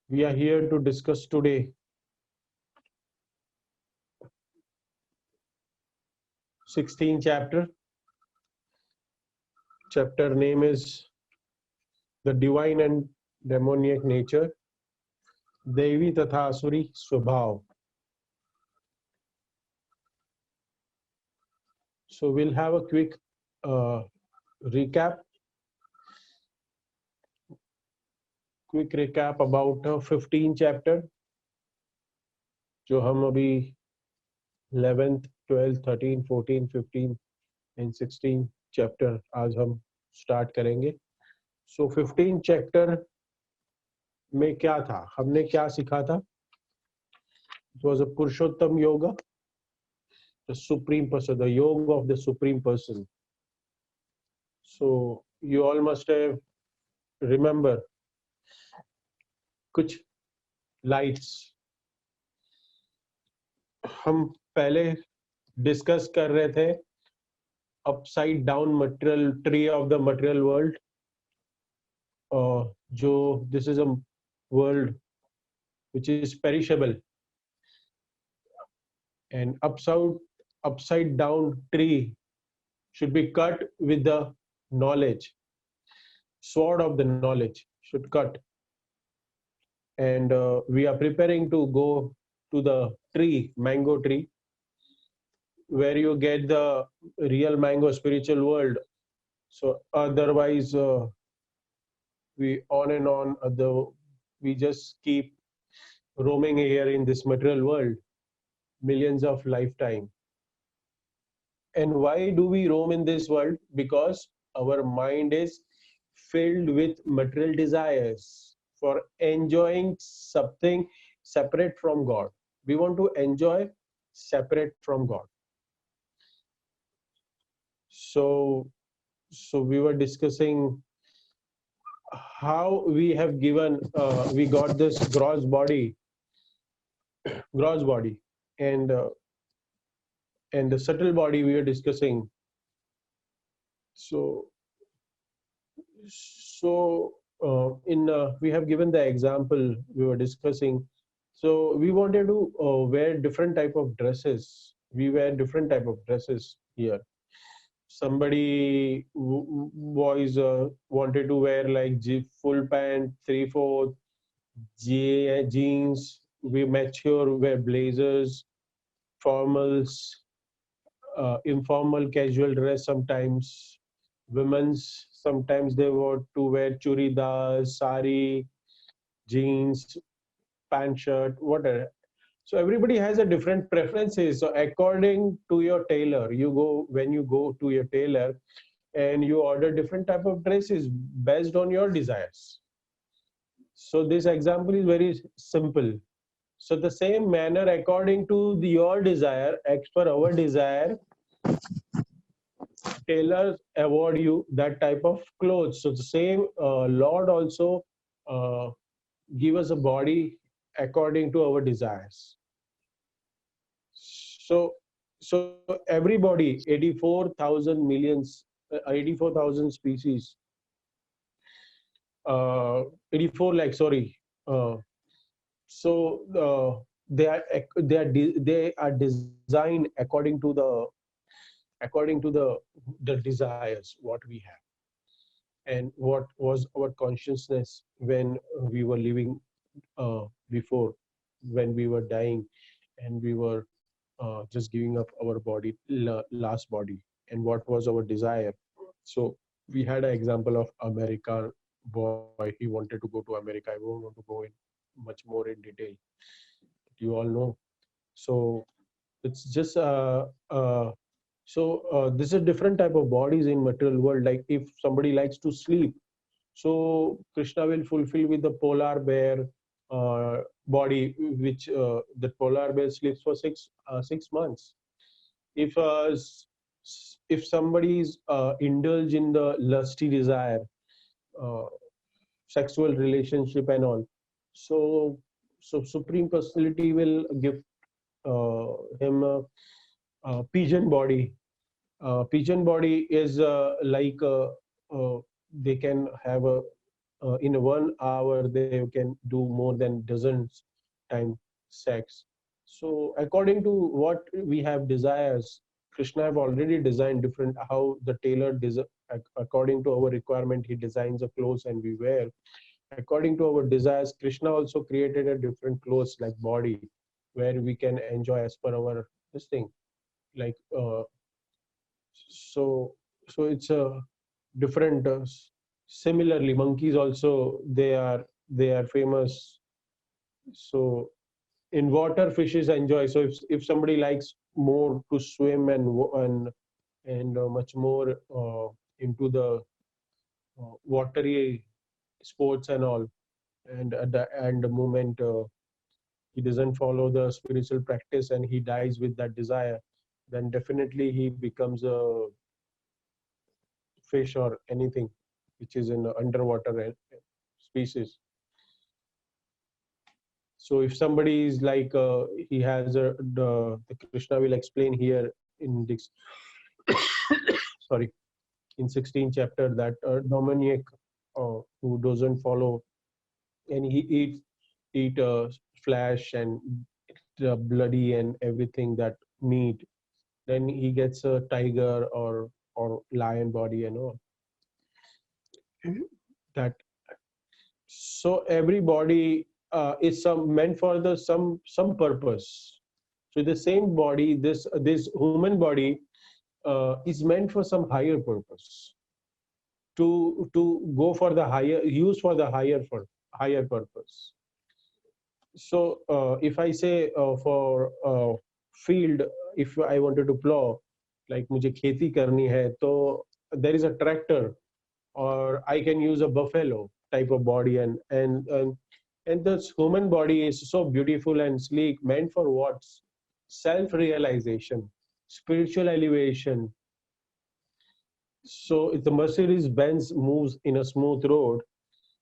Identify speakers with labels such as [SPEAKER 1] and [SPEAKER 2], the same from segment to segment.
[SPEAKER 1] We are here to discuss today 16th chapter. Chapter name is The Divine and Demoniac Nature, Devi Tatha Asuri Swabhav. So we'll have a quick uh, recap. Quick recap about 15 chapter जो हम अभी 11th, 12th, 13, 14, 15 and 16 chapter आज हम start करेंगे. So 15 chapter में क्या था, हमने क्या सीखा था? It was a Purushottam Yoga, the Supreme Person, the Yoga of the Supreme Person. So you all must have remember कुछ lights. हम पहले डिस्कस कर रहे थे upside down material tree of the material world, जो this is a world which is perishable, and upside down tree should be cut with the knowledge, sword of the knowledge should cut, and we are preparing to go to the tree, mango tree, where you get the real mango spiritual world. So otherwise we on and on we just keep roaming here in this material world millions of lifetime. And why do we roam in this world? Because our mind is filled with material desires for enjoying something separate from God. We want to enjoy separate from God. So we were discussing how we have given we got this gross body, and the subtle body we are discussing. So in we have given the example we were discussing. So we wanted to wear different type of dresses. We wear different type of dresses here. Somebody boys wanted to wear like full pant, 3/4 jeans. We mature wear blazers, formals, informal casual dress sometimes. Women's sometimes they want to wear churidar, sari, jeans, pant shirt, whatever. So everybody has a different preferences. So according to your tailor, when you go to your tailor and you order different type of dresses based on your desires. So this example is very simple. So the same manner according to your desire, as per our desire, tailors award you that type of clothes. So the same Lord also uh, give us a body according to our desires. So everybody, 84,000 millions, 84,000 species, 84 like sorry. So they are designed according to the desires what we have, and what was our consciousness when we were living before, when we were dying, and we were just giving up our body, last body, and what was our desire. So we had an example of America boy. He wanted to go to America. I won't want to go in much more in detail, you all know. So it's just this is different type of bodies in material world. Like if somebody likes to sleep, so Krishna will fulfill with the polar bear body, which the polar bear sleeps for 6 months. If somebody is indulge in the lusty desire, uh, sexual relationship and all, so Supreme Personality will give him a pigeon body. Pigeon body is like they can have a in 1 hour they can do more than dozens time sex. So according to what we have desires, Krishna have already designed different how the tailor according to our requirement he designs a clothes and we wear. According to our desires, Krishna also created a different clothes like body, where we can enjoy as per our this thing. Like so, so it's a different. Similarly, monkeys also they are famous. So in water, fishes enjoy. So if somebody likes more to swim and much more into the watery sports and all, and at the moment he doesn't follow the spiritual practice and he dies with that desire, then definitely he becomes a fish or anything which is in underwater species. So if somebody is like he has the Krishna will explain here in this sorry, in 16th chapter that demoniac who doesn't follow and he eat flesh and bloody and everything that meat, then he gets a tiger or lion body and all that. So every body is some meant for the some purpose. So the same body, this human body is meant for some higher purpose, to go for the higher use for the higher purpose. So if I say for field, if I wanted to plow, like मुझे खेती करनी है, तो there is a tractor, or I can use a buffalo type of body, and this human body is so beautiful and sleek, meant for what? Self realization, spiritual elevation. So if the Mercedes Benz moves in a smooth road,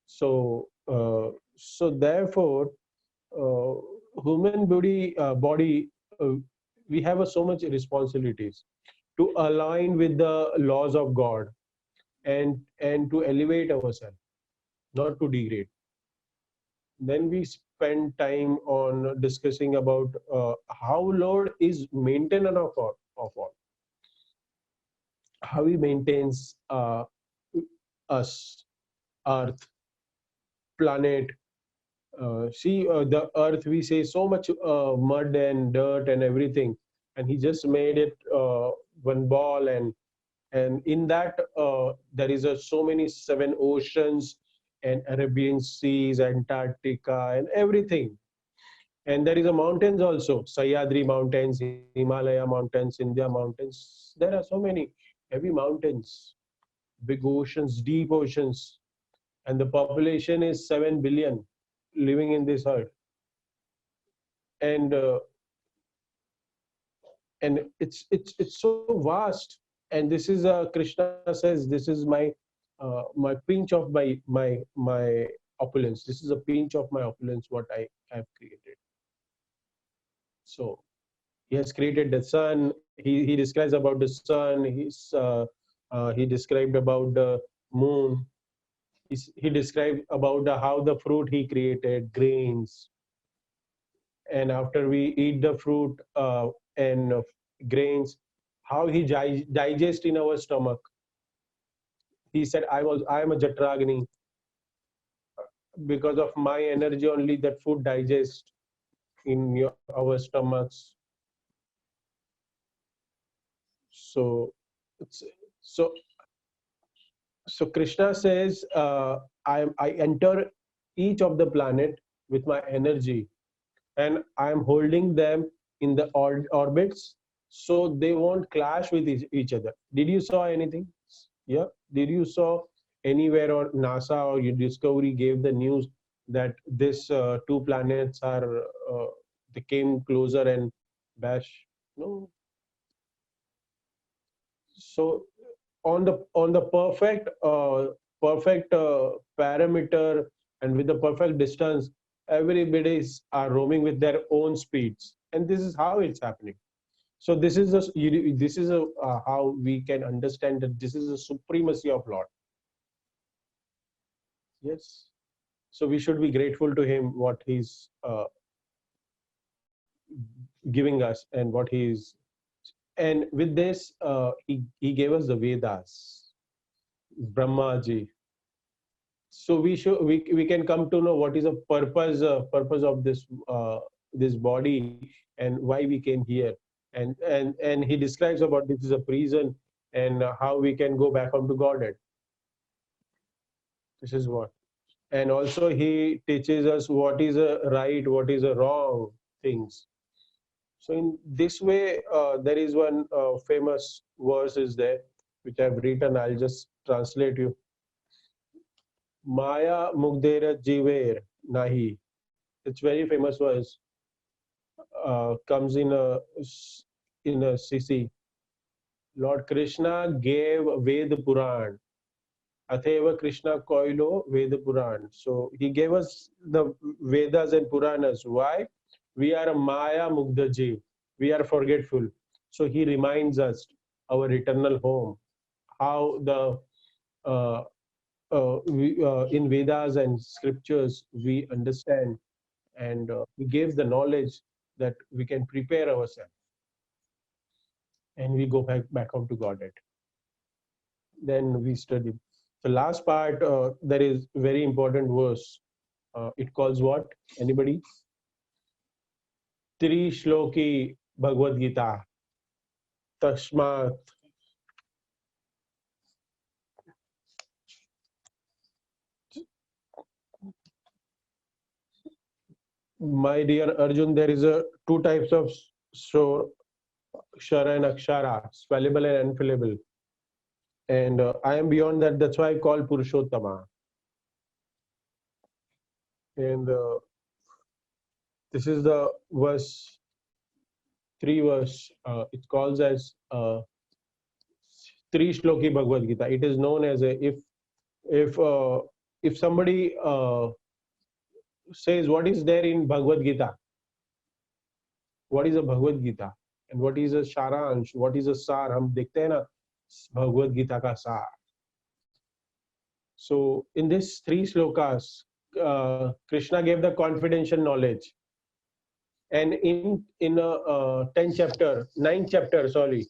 [SPEAKER 1] so therefore uh, human body we have so much responsibilities to align with the laws of God, and to elevate ourselves, not to degrade. Then we spend time on discussing about how Lord is maintainer of all, how he maintains us, earth, planet. See, the earth, we say so much mud and dirt and everything, and he just made it one ball, and in that there is so many seven oceans and Arabian seas, Antarctica, and everything. And there is a mountains also, Sayadri Mountains, Himalaya Mountains, India Mountains. There are so many heavy mountains, big oceans, deep oceans, and the population is 7 billion living in this earth. And uh, and it's so vast. And this is Krishna says, this is my pinch of my opulence. This is a pinch of my opulence what I have created. So he has created the sun. He describes about the sun. He described about the moon. He described about how the fruit he created, grains. And after we eat the fruit and grains, how he digest in our stomach. He said, I am a Jatragni. Because of my energy only that food digests in our stomachs. So it's so so Krishna says, I enter each of the planet with my energy, and I am holding them in the orbits so they won't clash with each other. Did you saw anything? Yeah. Did you saw anywhere, or NASA or your Discovery gave the news that this two planets are they came closer and bash? No. So on the perfect parameter and with the perfect distance, everybody are roaming with their own speeds, and this is how it's happening. So this is how we can understand that this is a supremacy of Lord. Yes. So we should be grateful to him what he's giving us and what he's, and with this he gave us the Vedas, Brahmaji. So we can come to know what is the purpose of this body and why we came here, and he describes about this is a prison, and how we can go back home to Godhead. This is what, and also he teaches us what is a right, what is a wrong things. So in this way, there is one famous verse is there which I've written. I'll just translate you. Maya Mugdera Jiver Nahi. It's very famous verse. Comes in a CC. Lord Krishna gave Ved Puran. Atheva Krishna Koilo Ved Puran. So he gave us the Vedas and Puranas. Why? We are a Maya Mugdha Jeev. We are forgetful. So he reminds us our eternal home. How the in Vedas and scriptures we understand, and we gave the knowledge that we can prepare ourselves and we go back home to Godhead. Then we study. The last part, there is very important verse. It calls what? Anybody? Tri Shloki Bhagavad Gita. Tashmat. My dear Arjun, there is a two types of so Shara and Akshara, spellable and unfillable. And I am beyond that. That's why I call Purushottama. And this is the verse, three verse. It calls as Tri Shloki Bhagavad Gita. It is known as a if uh, if somebody says what is there in Bhagavad Gita, what is a Bhagavad Gita, and what is a Sharansh, what is a Sar, हम देखते हैं ना Bhagavad Gita का सार. So in this three shlokas, Krishna gave the confidential knowledge, and in 10th chapter, ninth chapter, sorry,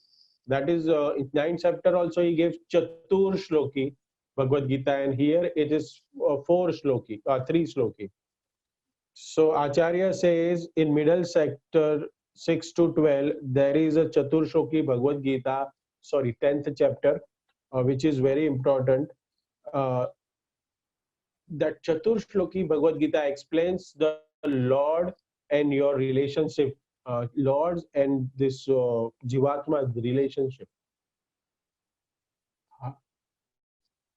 [SPEAKER 1] that is in ninth chapter also he gave Chatur Shloki Bhagavad Gita, and here it is four Shloki, three Shloki. So Acharya says in middle sector 6 to 12 there is a Chatur Shloki Bhagavad Gita, sorry, 10th chapter, which is very important. Uh, that Chatur Shloki Bhagavad Gita explains the Lord and your relationship, Lord's and this Jivatma relationship,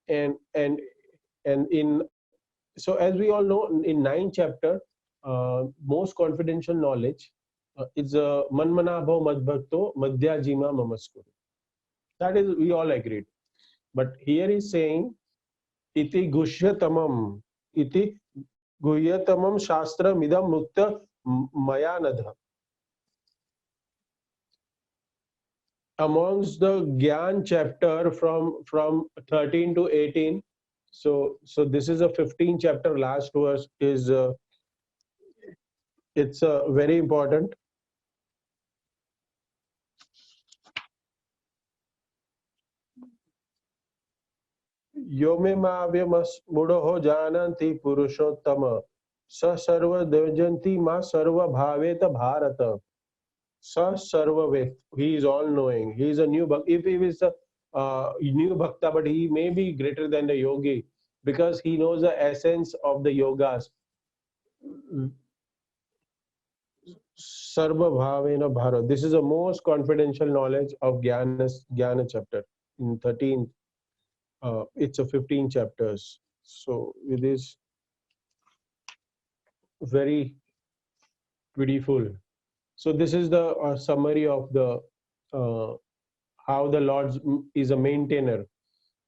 [SPEAKER 1] and and and in so as we all know in ninth chapter, most confidential knowledge is Manmanabhav Madbhakto Madhyajima Mamaskuru. That is we all agreed. But here is saying iti gushyatamam iti guhyatamam shastra midam mukta mayanadha. Amongst the Gyan chapter from 13 to 18, so this is a 15 chapter. Last verse is it's very important. यो मे माव्यमूढ़ो जानन्ति पुरुषोत्तम स सर्व देवजन्ति मा सर्व भावेत Bharat. Sa Sarvavet. He is all knowing. He is a new bhakta. If he is a new bhakta, but he may be greater than the yogi because he knows the essence of the yogas. Sarva Bhavena Bharat. This is the most confidential knowledge of Jnana chapter in 13th. It's a 15 chapters. So it is very beautiful. So this is the summary of the how the Lord is a maintainer.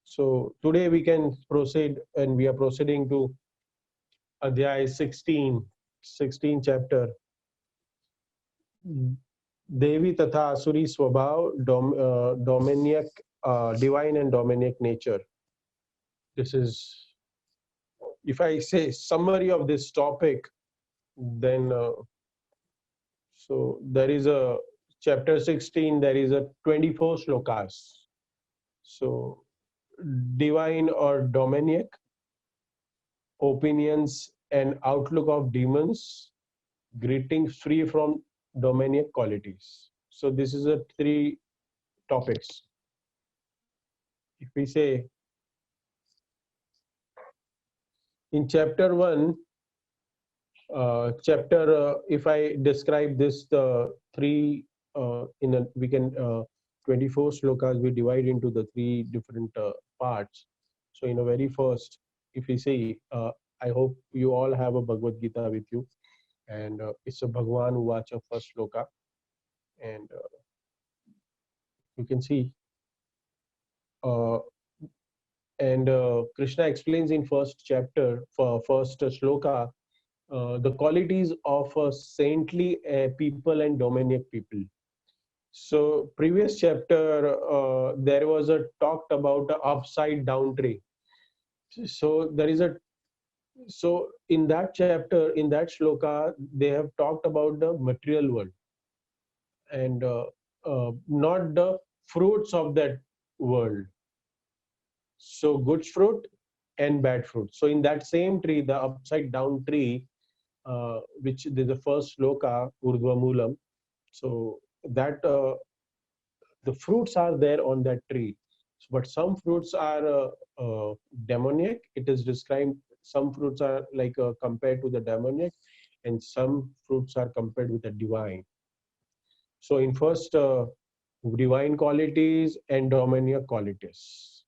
[SPEAKER 1] So today we can proceed, and we are proceeding to Adhyay 16 chapter. Devi Tatha Asuri Swabhav, Dominic, divine and dominic nature. This is if I say summary of this topic, then so there is a chapter 16, there is a 24 slokas. So divine or demoniac, opinions and outlook of demons, greetings free from demoniac qualities. So this is a three topics. If we say in chapter 1, chapter if I describe this three in a we can 24 slokas we divide into the three different parts. So in a very first, if we see, I hope you all have a Bhagavad Gita with you, and it's a Bhagwan Uvacha first sloka, and you can see, uh, and Krishna explains in first chapter for first shloka the qualities of saintly people and demoniac people. So previous chapter there was a talked about a upside down tree. So there is a, so in that chapter, in that shloka, they have talked about the material world, and not the fruits of that world. So good fruit and bad fruit. So in that same tree, the upside down tree, which is the first sloka, Urdhva Moolam. So that the fruits are there on that tree, but some fruits are demoniac. It is described. Some fruits are like compared to the demoniac, and some fruits are compared with the divine. So in first, divine qualities and demoniac qualities,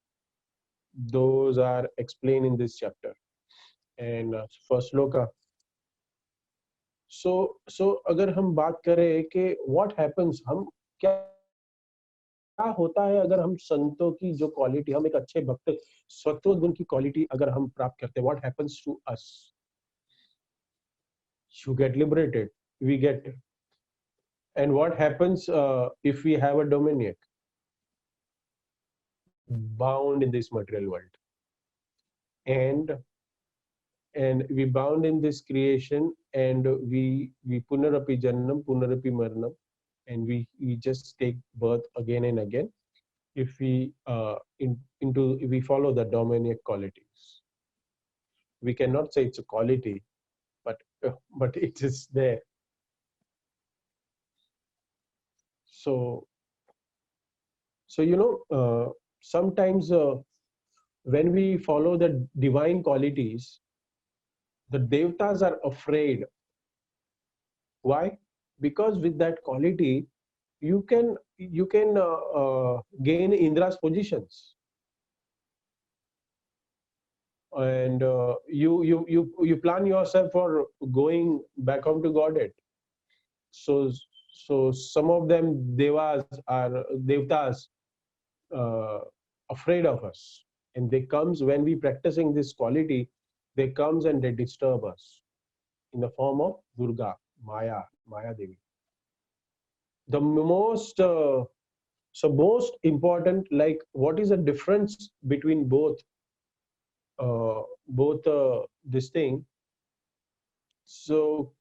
[SPEAKER 1] those are explained in this chapter. And first sloka. So अगर हम बात करें कि what happens, हम क्या होता है अगर हम संतों की जो क्वालिटी, हम एक अच्छे भक्त सत्व गुण की क्वालिटी अगर हम प्राप्त करते हैं, what happens to us? You get liberated, we get. And what happens if we have a demoniac? Bound in this material world, and we bound in this creation, and we punarapi jannam punarapi maranam, and we just take birth again and again if we into if we follow the demoniac qualities. We cannot say it's a quality, but but it is there. So you know, sometimes when we follow the divine qualities, the devtas are afraid. Why? Because with that quality, you can gain Indra's positions, and you plan yourself for going back home to Godhead. So some of them devtas uh, afraid of us, and they comes when we practicing this quality, they comes and they disturb us in the form of Durga, Maya Devi. The most most important, like what is the difference between this thing? So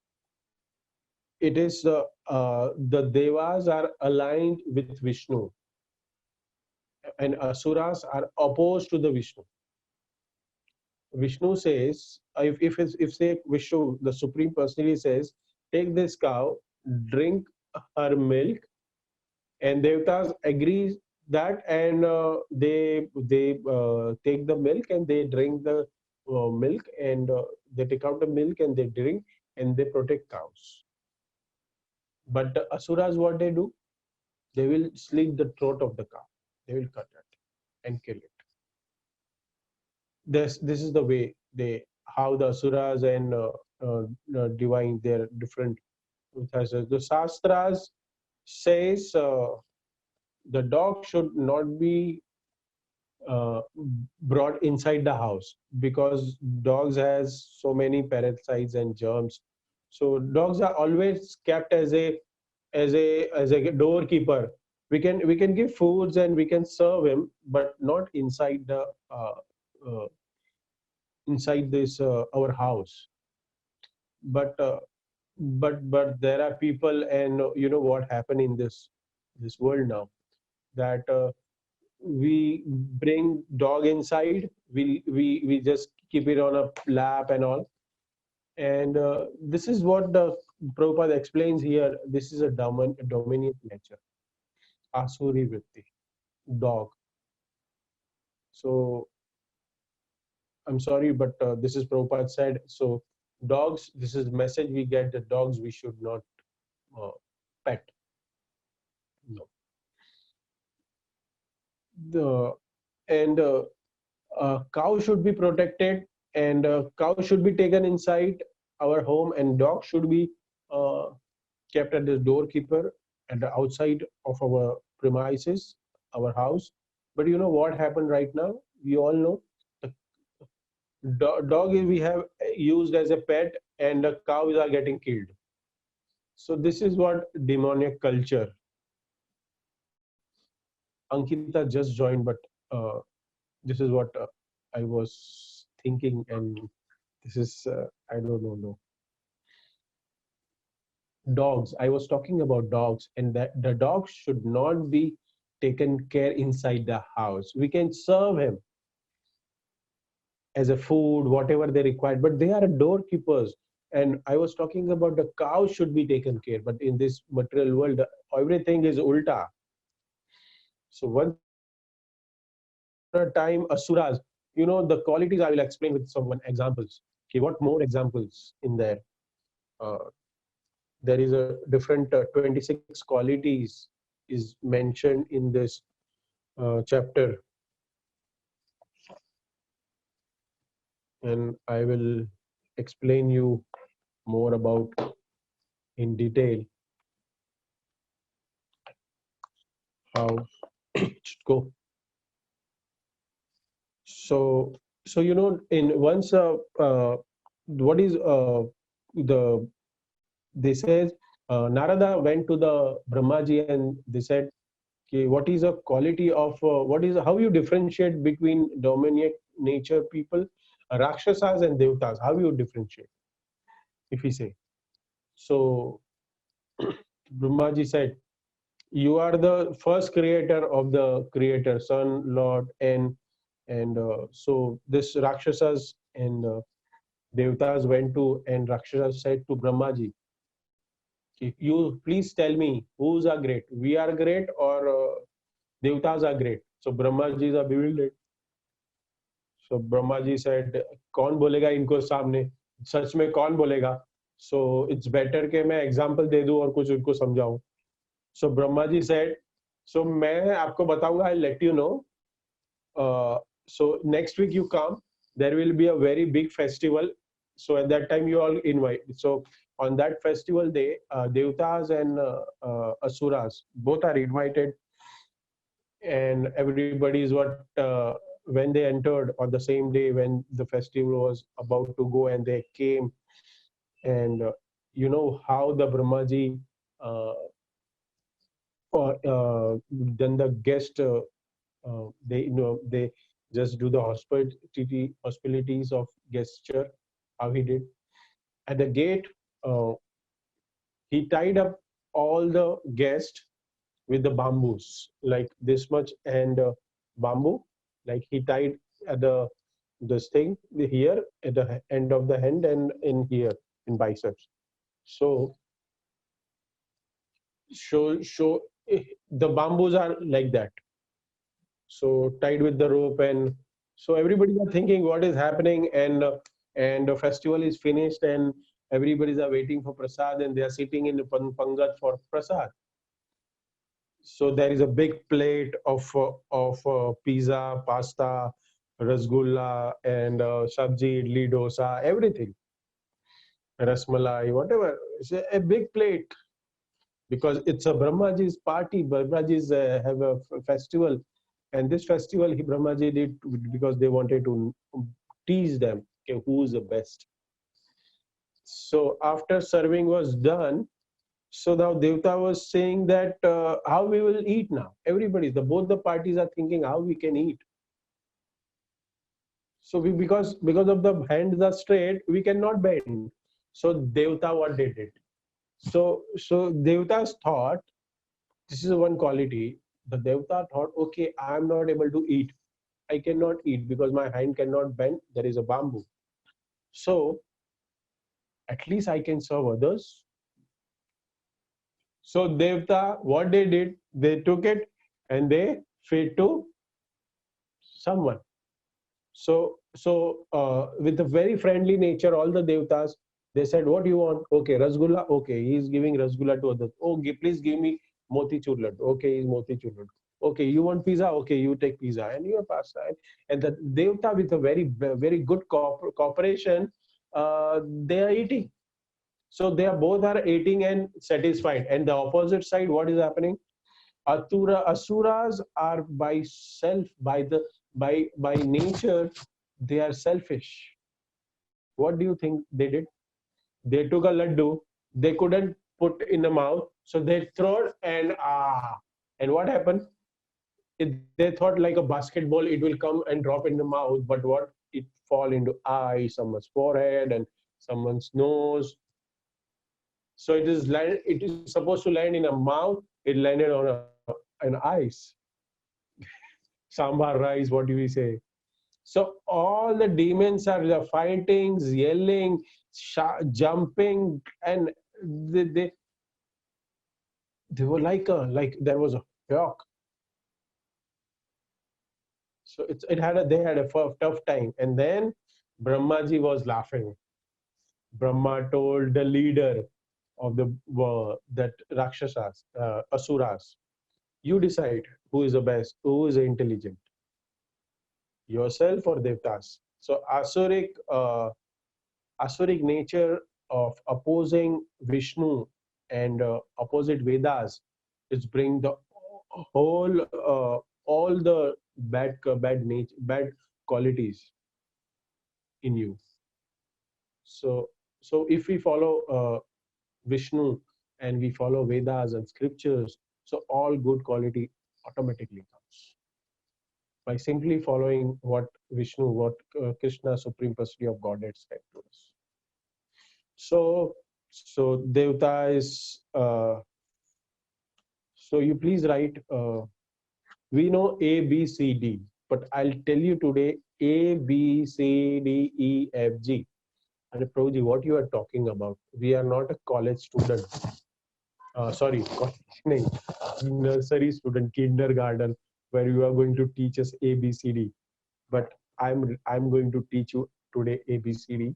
[SPEAKER 1] it is the devas are aligned with Vishnu, and asuras are opposed to the Vishnu. Vishnu says, if say Vishnu, the Supreme Personality says, take this cow, drink her milk, and Devtas agree that, and they take the milk and they drink the milk, and they take out the milk and they drink, and they protect cows. But the asuras, what they do? They will slit the throat of the cow. They will cut it and kill it. This is the way they, how the asuras and divine, they're different. The Shastras says the dog should not be uh, brought inside the house, because dogs has so many parasites and germs. So dogs are always kept as a doorkeeper. We can give foods and we can serve him, but not inside the uh, inside this our house. But but there are people, and you know what happened in this world now, that we bring dog inside, we just keep it on a lap and all. And this is what the Prabhupada explains here. This is a dominant nature, asuri vritti, dog. So I'm sorry, but this is Prabhupada said. So dogs, this is the message we get, that dogs we should not uh, pet. No. The and cow should be protected, and cow should be taken inside our home, and dog should be uh, kept at the doorkeeper at the outside of our premises, our house. But you know what happened right now? We all know the dog we have used as a pet, and the cows are getting killed. So this is what demonic culture. Ankita just joined, but uh, this is what I was thinking, and this is I don't know. No, dogs. I was talking about dogs, and that the dog should not be taken care inside the house. We can serve him as a food, whatever they require, but they are doorkeepers. And I was talking about the cow should be taken care, but in this material world, everything is ulta. So once upon a time, asuras, you know, the qualities I will explain with some one examples. Okay, what more examples in there? Uh, there is a different 26 qualities is mentioned in this chapter, and I will explain you more about in detail how it should go. So, so you know, in once what is the they says Narada went to the Brahmaji and they said, okay, what is a quality of what is how you differentiate between dominic nature people, Rakshasas and Devtas? How you differentiate? If we say so, Brahmaji said, you are the first creator of the creator, son, Lord, and so this Rakshasas and Devtas went to, and Rakshasas said to Brahmaji, you please tell me who's are great? We are great, or Devtas are great? So Brahmaji is bewildered. So Brahmaji said, कौन बोलेगा इनको सामने, सच में कौन बोलेगा? So it's better कि मैं example दे दूं और कुछ उनको समझाऊं. So Brahmaji said, so मैं आपको बताऊंगा, I'll let you know. So next week you come, there will be a very big festival. So at that time you all invite. So on that festival day, Devtas and Asuras both are invited, and everybody is what when they entered on the same day when the festival was about to go, and they came, and you know how the Brahmaji uh, or then the guest they you know they just do the hospitalities of gesture, how he did at the gate. He tied up all the guests with the bamboos like this much, and bamboo, like he tied at the this thing here at the end of the hand and in here in biceps. So show the bamboos are like that, so tied with the rope. And so everybody are thinking what is happening, and the festival is finished, and everybody's are waiting for prasad, and they are sitting in the pangat for prasad. So there is a big plate of pizza, pasta, rasgulla, and sabji, idli, dosa, everything, rasmalai, whatever. It's a big plate because it's a Brahmaji's party. Brahmaji's have a festival, and this festival Brahmaji did because they wanted to tease them, okay, who's the best. So after serving was done, so now Devta was saying that how we will eat now. Everybody, both the parties are thinking how we can eat. So because of the hands are straight, we cannot bend. So Devta, what they did? So Devtas thought, this is one quality. The Devta thought, okay, I am not able to eat. I cannot eat because my hand cannot bend. There is a bamboo. So at least I can serve others. So Devta, what they did, they took it and they fed to someone. So with a very friendly nature, all the devtas, they said, "What do you want?" Okay, rasgulla. Okay, he's giving rasgulla to others. Oh, please give me motichur laddu. Okay, he's motichur laddu. Okay, you want pizza? Okay, you take pizza, and you pass that. And the devta, with a very good cooperation, they are eating. So they are both are eating and satisfied. And the opposite side, what is happening? Asuras are by self, by nature, they are selfish. What do you think they did? They took a laddu, they couldn't put in the mouth, so they throw it and and what happened? They thought like a basketball, it will come and drop in the mouth, but what? It fall into eye, someone's forehead, and someone's nose. So it is supposed to land in a mouth, it landed on an eyes. Sambar rice, what do we say? So all the demons are the fightings, yelling, jumping, and they, they they were like there was a shock. So they had a tough time, and then Brahmaji was laughing. Brahma told the leader of the that Rakshasas, Asuras, you decide who is the best, who is intelligent, yourself or Devtas. So Asuric nature of opposing Vishnu and opposite Vedas is bring the whole all the bad qualities in you. So if we follow Vishnu and we follow Vedas and scriptures, so all good quality automatically comes by simply following what Vishnu, what Krishna, Supreme Personality of Godhead, said to us. So Devta is so you please write we know A B C D, but I'll tell you today A B C D E F G. And Prabhuji, what you are talking about? We are not a college student. Sorry, college, nahi, nursery student, kindergarten, where you are going to teach us A B C D. But I'm going to teach you today A B C D.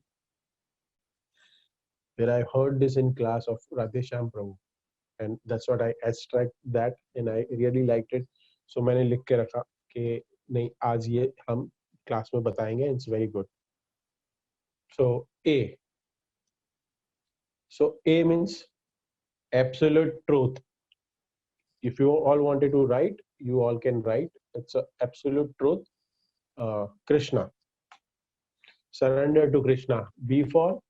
[SPEAKER 1] Where I heard this in class of Radhesham Prabhu. And that's what I extract that, and I really liked it. So मैंने लिख के रखा कि नहीं आज ये हम class में बताएंगे. It's very good. So A. So A means absolute truth. If you all wanted to write, you all can write. It's a absolute truth. Krishna. Surrender to Krishna. B for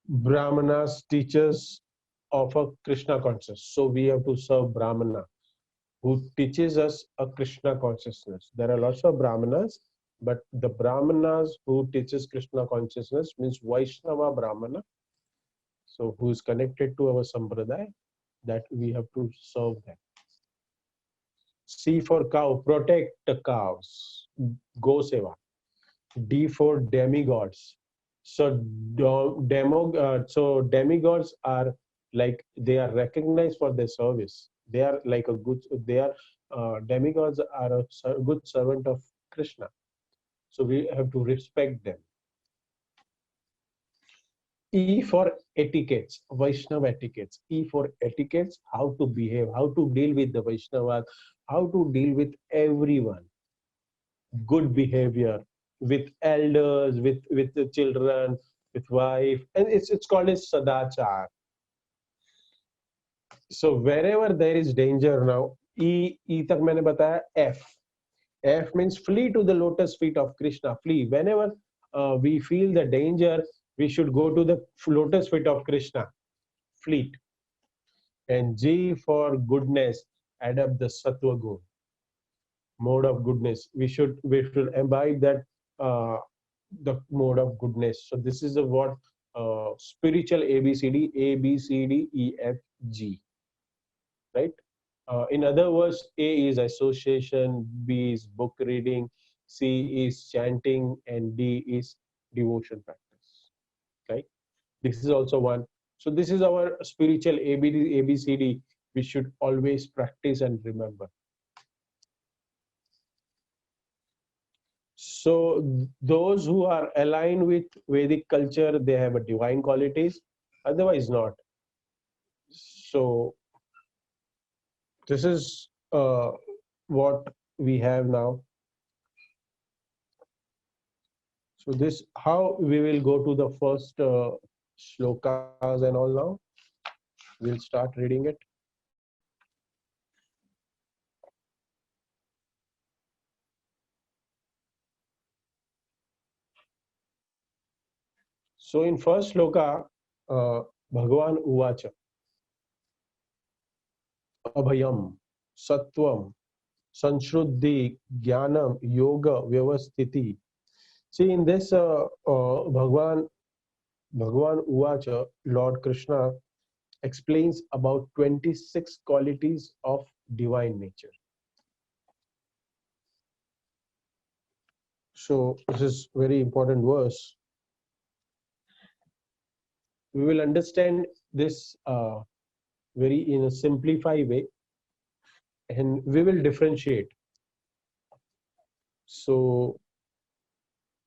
[SPEAKER 1] Brahmanas, teachers of a Krishna consciousness. So we have to serve Brahmana, who teaches us a Krishna consciousness. There are lots of Brahmanas, but the Brahmanas who teaches Krishna consciousness means Vaishnava Brahmana. So who is connected to our Sampradaya, that we have to serve them. C for cow, protect the cows. Go seva. D for demigods. So demigods are like they are recognized for their service. They are like a good. They are demigods are a good servant of Krishna. So we have to respect them. E for etiquettes, Vaishnava etiquettes. E for etiquettes, how to behave, how to deal with the Vaishnavas, how to deal with everyone. Good behavior with elders, with the children, with wife, and it's called as sadachar. So wherever there is danger now, E tak maine bataya. F means flee to the lotus feet of Krishna. Flee whenever we feel the danger, we should go to the lotus feet of Krishna. Fleet. And G for goodness, add up the sattva gun. mode of goodness. We should imbibe that uh, the mode of goodness. So this is a what spiritual ABCD, ABCDEFG, right? In other words, A is association, B is book reading, C is chanting, and D is devotion practice. Right? This is also one. So this is our spiritual ABCD. We should always practice and remember. So those who are aligned with Vedic culture, they have a divine qualities. Otherwise, not. So this is what we have now. So this how we will go to the first shlokas and all now. We'll start reading it. So in first shloka, Bhagavan Uvacha, Abhayam, Sattvam, Sanshruddhi, Jnanam, Yoga, Vyavasthiti. See in this Bhagavan Uvacha, Lord Krishna explains about 26 qualities of divine nature. So this is very important verse. We will understand this very in a simplified way, and we will differentiate. So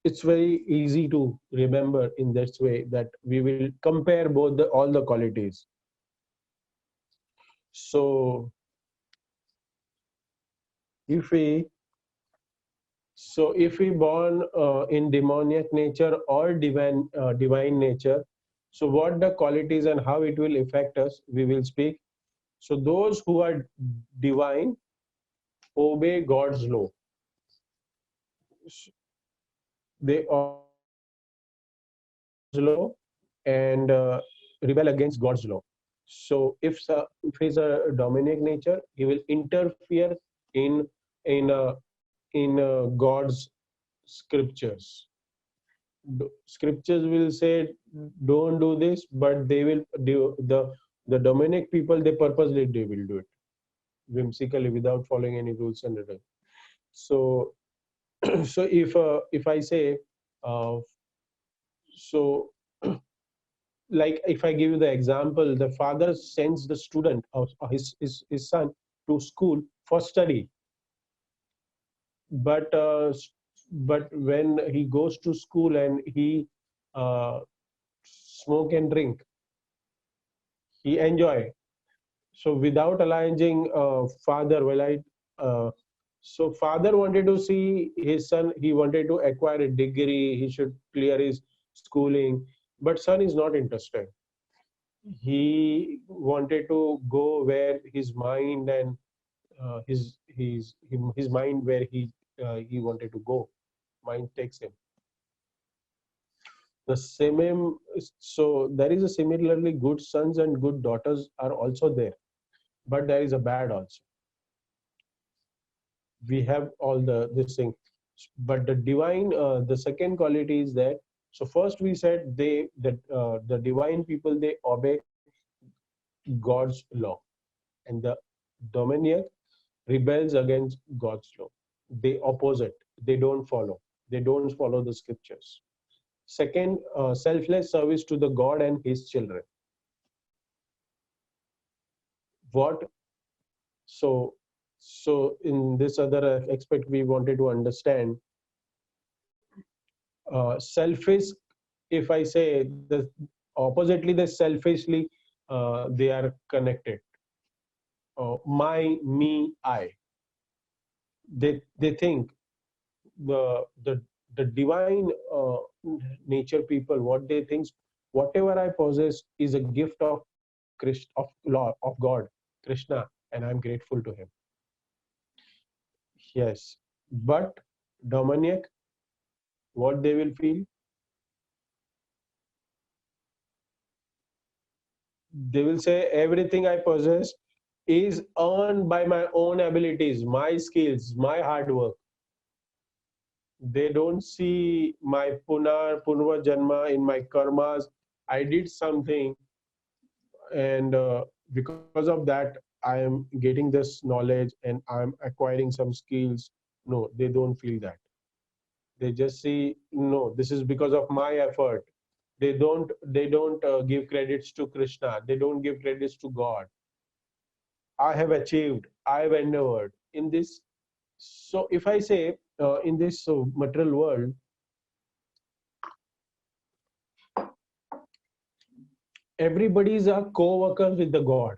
[SPEAKER 1] it's very easy to remember in this way that we will compare both all the qualities. So if we if we born in demoniac nature or divine nature, so what the qualities and how it will affect us, we will speak. So those who are divine obey God's law. They obey God's law and rebel against God's law. So if he's a demoniac nature, he will interfere in in God's scriptures. Scriptures will say don't do this, but they will do the demoniac people. They purposely they will do it whimsically without following any rules and regulations. So so if I say uh, so like if I give you the example, the father sends the student or his son to school for study, but when he goes to school and he uh, smoke and drink, he enjoy. So without aligning father, well, so father wanted to see his son. He wanted to acquire a degree. He should clear his schooling, but son is not interested. He wanted to go where his mind and his mind where he wanted to go. Mind takes him. The same. So there is a similarly good sons and good daughters are also there, but there is a bad also. We have all the this thing, but the divine, the second quality is that. So first we said the divine people, they obey God's law, and the demoniac rebels against God's law. They oppose it. They don't follow. They don't follow the scriptures. Second, selfless service to the God and His children. What? So, so in this other aspect, we wanted to understand selfish. If I say the oppositely, the selfishly, they are connected. My, me, I. They think the the divine nature people, what they think, whatever I possess is a gift of of God, Krishna, and I'm grateful to him. Yes, but demoniac, what they will feel, they will say everything I possess is earned by my own abilities, my skills, my hard work. They don't see my punva janma in my karmas. I did something, and because of that, I am getting this knowledge and I'm acquiring some skills. No, they don't feel that. They just see, no, this is because of my effort. They don't give credits to Krishna. They don't give credits to God. I have achieved. I have endeavored in this. So if I say in this material world, everybody is a co-worker with the God.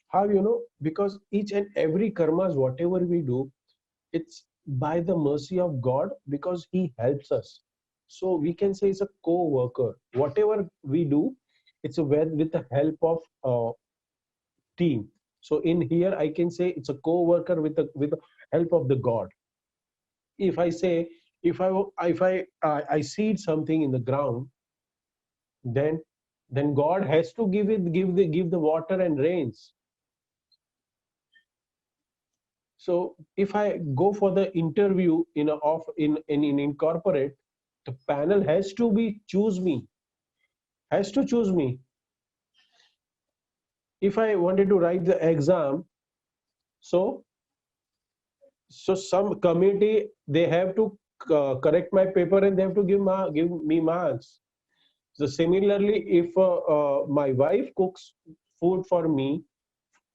[SPEAKER 1] How you know? Because each and every karmas, whatever we do, it's by the mercy of God because He helps us. So we can say it's a co-worker. Whatever we do, it's a with the help of team. So in here, I can say it's a co-worker with the help of the God. If I say, if I seed something in the ground, then God has to give the water and rains. So if I go for the interview in a of in corporate, the panel has to choose me. If I wanted to write the exam, so some committee, they have to correct my paper and they have to give me marks. So similarly, if my wife cooks food for me,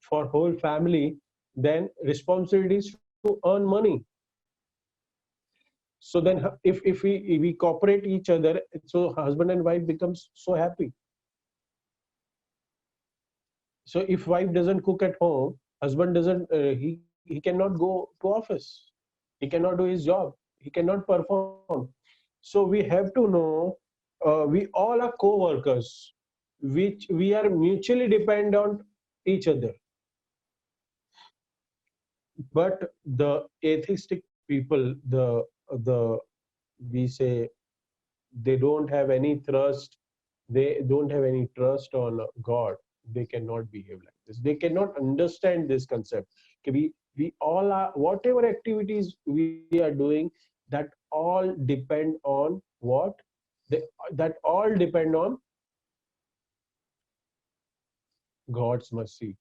[SPEAKER 1] for whole family, then responsibility is to earn money. So then if we cooperate each other, so husband and wife becomes so happy. So if wife doesn't cook at home, husband doesn't he cannot go to office. He cannot do his job. He cannot perform. So we have to know, we all are co-workers, which we are mutually dependent on each other. But the atheistic people, the we say, they don't have any trust. They don't have any trust on God. They cannot behave like this. They cannot understand this concept. Okay, we all are, whatever activities we are doing, that all depend on what they, that all depend on God's mercy.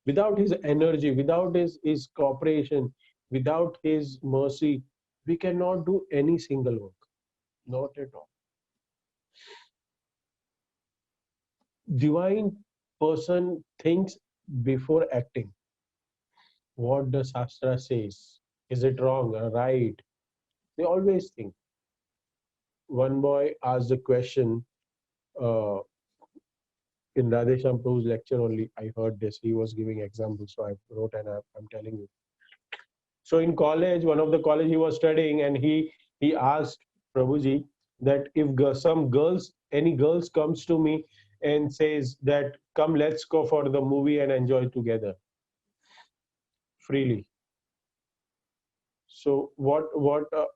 [SPEAKER 1] Without His energy, without his cooperation, without His mercy, we cannot do any single work. Not at all. Divine person thinks before acting. What the Shastra says, is it wrong or right? They always think. One boy asked a question uh, in Radhesham Prabhu's lecture only. I heard this. He was giving examples, so I wrote and I'm telling you. So in college, one of the college he was studying, and he asked Prabhuji that if some girls, any girls comes to me and says that come, let's go for the movie and enjoy together freely. So what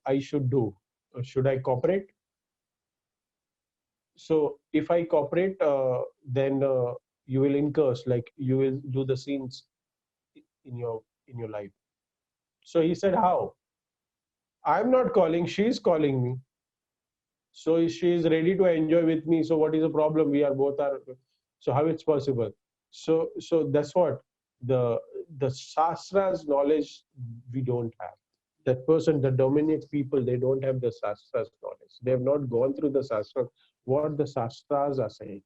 [SPEAKER 1] I should do? Should I cooperate? So if I cooperate, then you will incur, like you will do the scenes in your life. So he said, how? I'm not calling, she's calling me. So she is ready to enjoy with me. So what is the problem? We are both are. So how it's possible? So that's what the shastra's knowledge we don't have. That person, the dominant people, they don't have the shastra's knowledge. They have not gone through the shastra. What the shastras are saying,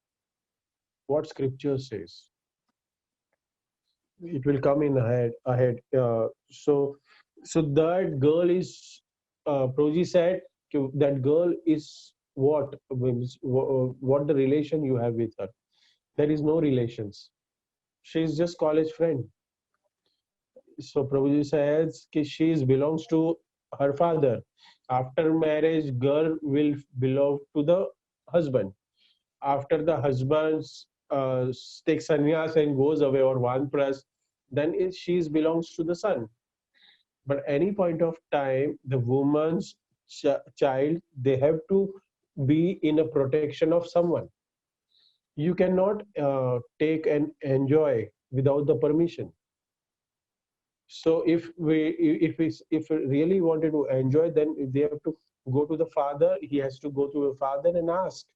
[SPEAKER 1] what scripture says. It will come in ahead. So that girl is, Proji said, that girl is what means, what the relation you have with her. There is no relations. She is just college friend. So Prabhuji says she belongs to her father. After marriage, girl will belong to the husband. After the husband takes sannyas and goes away, or vanpras, then she belongs to the son. But any point of time, the woman's child, they have to be in a protection of someone. You cannot take and enjoy without the permission. So if we really wanted to enjoy, then they have to go to the father. He has to go to the father and ask.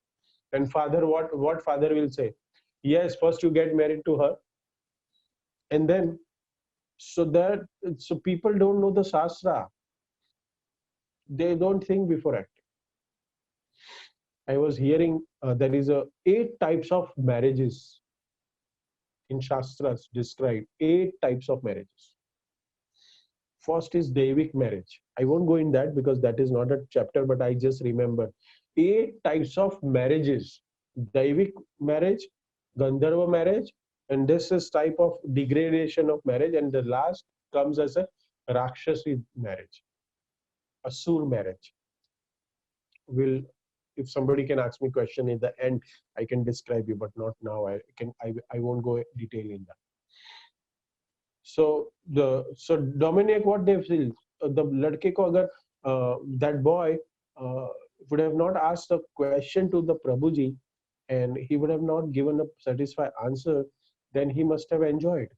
[SPEAKER 1] And father, what father will say? Yes, first you get married to her, and then so people don't know the shastra. They don't think before it. I was hearing there is a 8 types of marriages in shastras described. 8 types of marriages. First is Devic marriage. I won't go in that because that is not a chapter, but I just remember 8 types of marriages: Devic marriage, Gandharva marriage, and this is type of degradation of marriage, and the last comes as a Rakshasi marriage, Asur marriage. Will If somebody can ask me question in the end, I can describe you, but not now. I won't go detail in that. So Dominic, what they feel, the ladke ko agar that boy uh, would have not asked a question to the Prabhuji, and he would have not given a satisfied answer, then he must have enjoyed.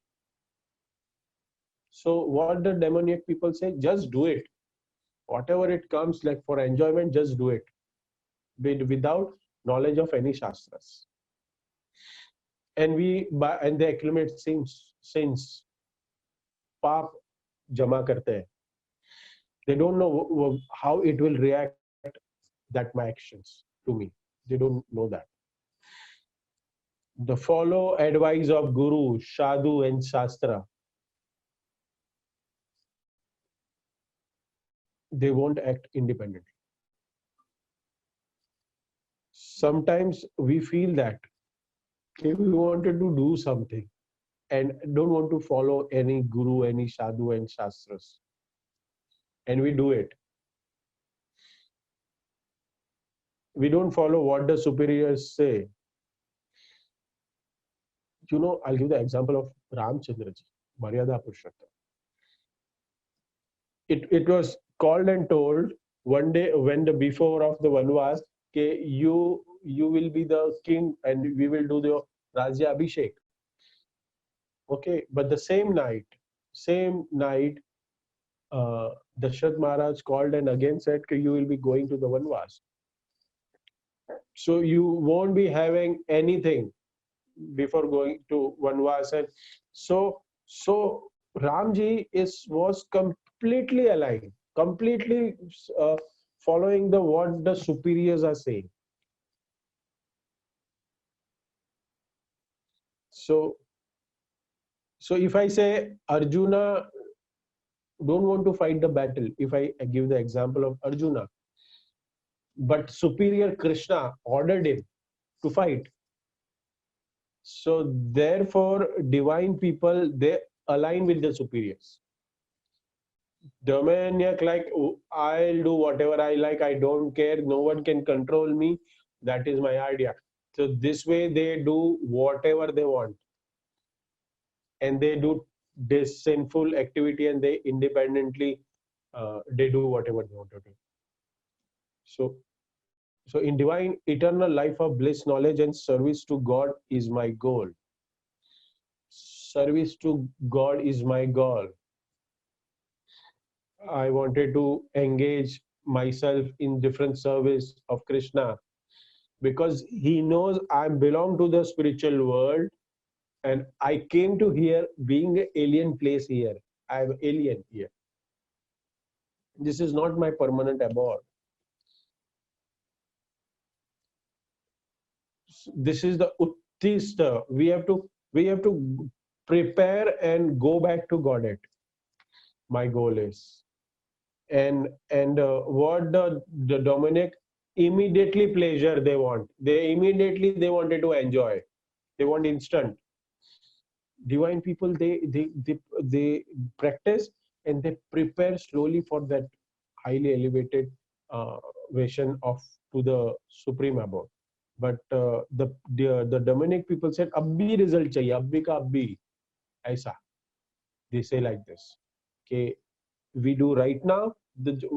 [SPEAKER 1] So what the demoniac people say, just do it. Whatever it comes, like for enjoyment, just do it without knowledge of any shastras. And they accumulate sins, पाप जमा करते हैं. They don't know how it will react, that my actions to me. They don't know that. The follow advice of Guru, Sadhu, and Shastra. They won't act independently. Sometimes we feel that okay, we wanted to do something and don't want to follow any Guru, any Sadhu, and Shastras. And we do it. We don't follow what the superiors say. I'll give the example of Ramchandra ji, Maryada Purushottam. It was called and told one day when the before of the Vanvas, okay, you will be the king and we will do the Rajya Abhishek. Okay, but the same night, Dashrath Maharaj called and again said that you will be going to the Vanvas. So you won't be having anything before going to Vanvas. And so Ramji was completely aligned, completely following what the superiors are saying. So if I say Arjuna don't want to fight the battle, if I give the example of Arjuna, but superior Krishna ordered him to fight. So therefore, divine people, they align with the superiors. Demoniac, like, oh, I'll do whatever I like, I don't care, no one can control me. That is my idea. So this way they do whatever they want. And they do this sinful activity and they independently they do whatever they want to do. So in divine eternal life of bliss, knowledge and service to God is my goal. Service to God is my goal. I wanted to engage myself in different service of Krishna because he knows I belong to the spiritual world and I came to here being an alien place here. I am alien here. This is not my permanent abode. This is the uttista. We have to prepare and go back to Godhead. My goal is. And what the Dominic, immediately pleasure they want. They wanted to enjoy. They want instant. Divine people, they practice and they prepare slowly for that highly elevated vision of to the supreme abode. But the Dominic people said, "Abbi result chahiye, abbi ka abbi." Aisa. They say like this. Okay, we do right now.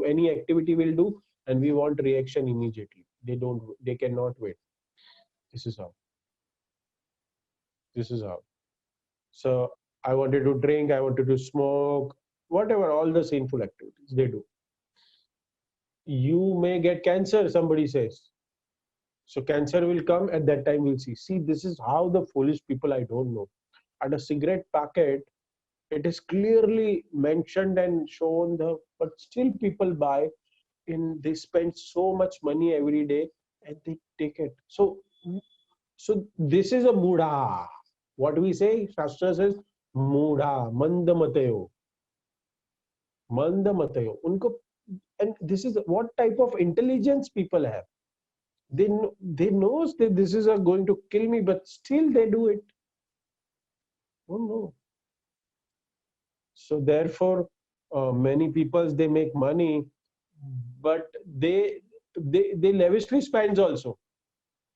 [SPEAKER 1] Any activity we'll do, and we want reaction immediately. They cannot wait. This is how. This is how. So I wanted to drink, I wanted to smoke, whatever, all the sinful activities they do. You may get cancer, somebody says. So cancer will come at that time, we'll see. See, this is how the foolish people, I don't know. At a cigarette packet, it is clearly mentioned and shown but still people buy they spend so much money every day and they take it. So this is a mudha. What we say, Shastra says, mudha, mandamatayo, mandamatayo. Unko, and this is what type of intelligence people have. They knows that this is going to kill me, but still they do it. Oh no. So therefore, many people they make money, but they lavishly spends also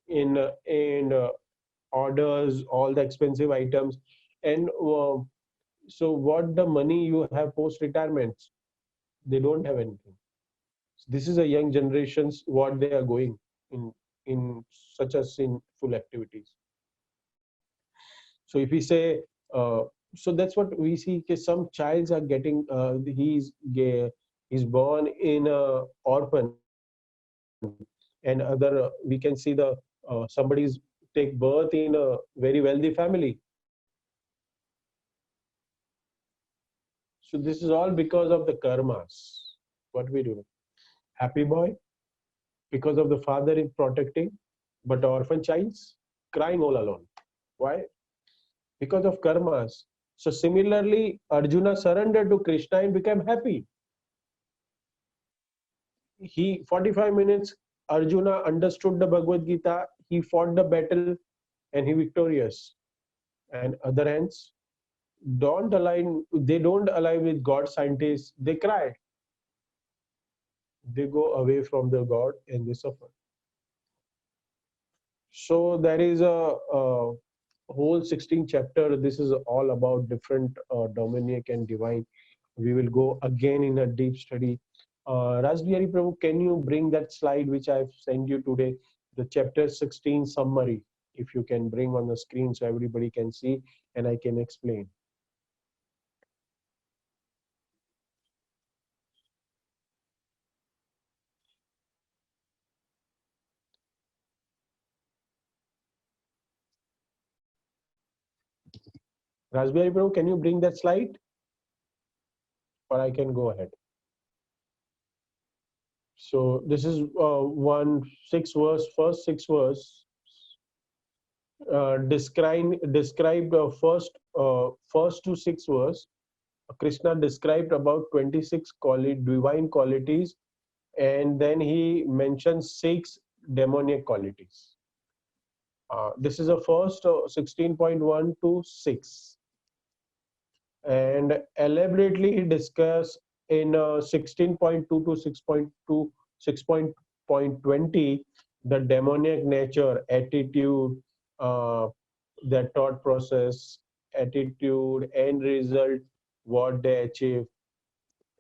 [SPEAKER 1] in orders, all the expensive items, and so what the money you have post retirements, they don't have anything. This is a young generations what they are going in such a sinful activities. So if we say, uh, so that's what we see. Some childs are getting, he's gay, he's born in a orphan, and other we can see somebody's take birth in a very wealthy family. So this is all because of the karmas. What we do, happy boy, because of the father is protecting, but orphan child's crying all alone. Why? Because of karmas. So similarly, Arjuna surrendered to Krishna and became happy. He 45 minutes, Arjuna understood the Bhagavad Gita, he fought the battle and he victorious. And other hands, they don't align with God scientists, they cry. They go away from the God and they suffer. So there is a whole 16 chapter. This is all about different demoniac and divine. We will go again in a deep study. Rasbihari Prabhu, can you bring that slide which I've sent you today, the chapter 16 summary, if you can bring on the screen so everybody can see and I can explain. Rasbihari Prabhu, can you bring that slide or I can go ahead? So this is first six verse described first to six verse. Krishna described about 26 divine qualities, and then he mentions six demoniac qualities. This is the first 16.1 to 6, and elaborately discuss in 16.2 to 6.2, 6.20 the demoniac nature, attitude, uh, their thought process, attitude, end result, what they achieve.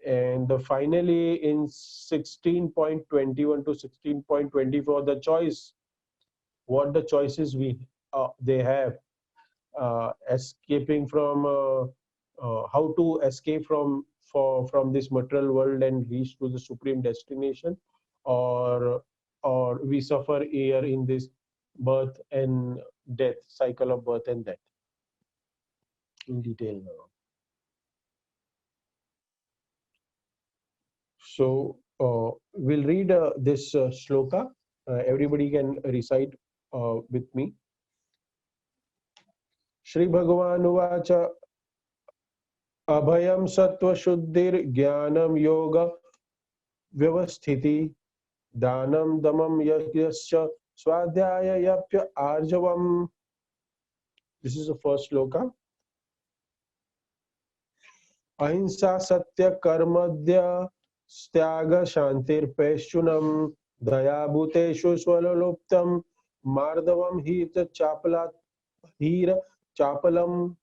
[SPEAKER 1] And finally in 16.21 to 16.24 the choice, what the choices they have, escaping from how to escape from this material world and reach to the supreme destination, or we suffer here in this birth and death cycle of birth and death in detail now. So we'll read this shloka. Everybody can recite with me. Shri Bhagavan Uvacha Abhayam Sattva Shuddhir Jnanam Yoga Vyavasthiti Danam Damam Yasya Swadhyaya Yapya Arjavam. This is the first shloka. Ahimsa Satya Karmadya Styaga Shantir Peshunam Daya Bhuteshu Swaloluptam Mardavam Hita Chapalat Hira Chapalam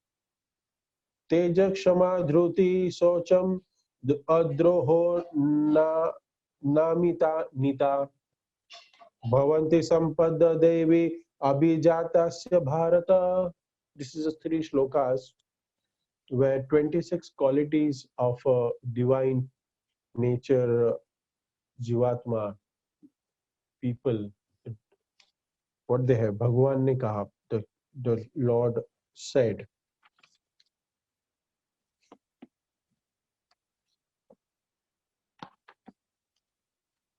[SPEAKER 1] Teja Kshama Dhruti Socham Adroho Namita Nita Bhavanti Sampada Devi Abhijatasya Bharata. this is a three shlokas where 26 qualities of divine nature, Jivatma, people, what they have. Bhagwan ne kaha, the Lord said.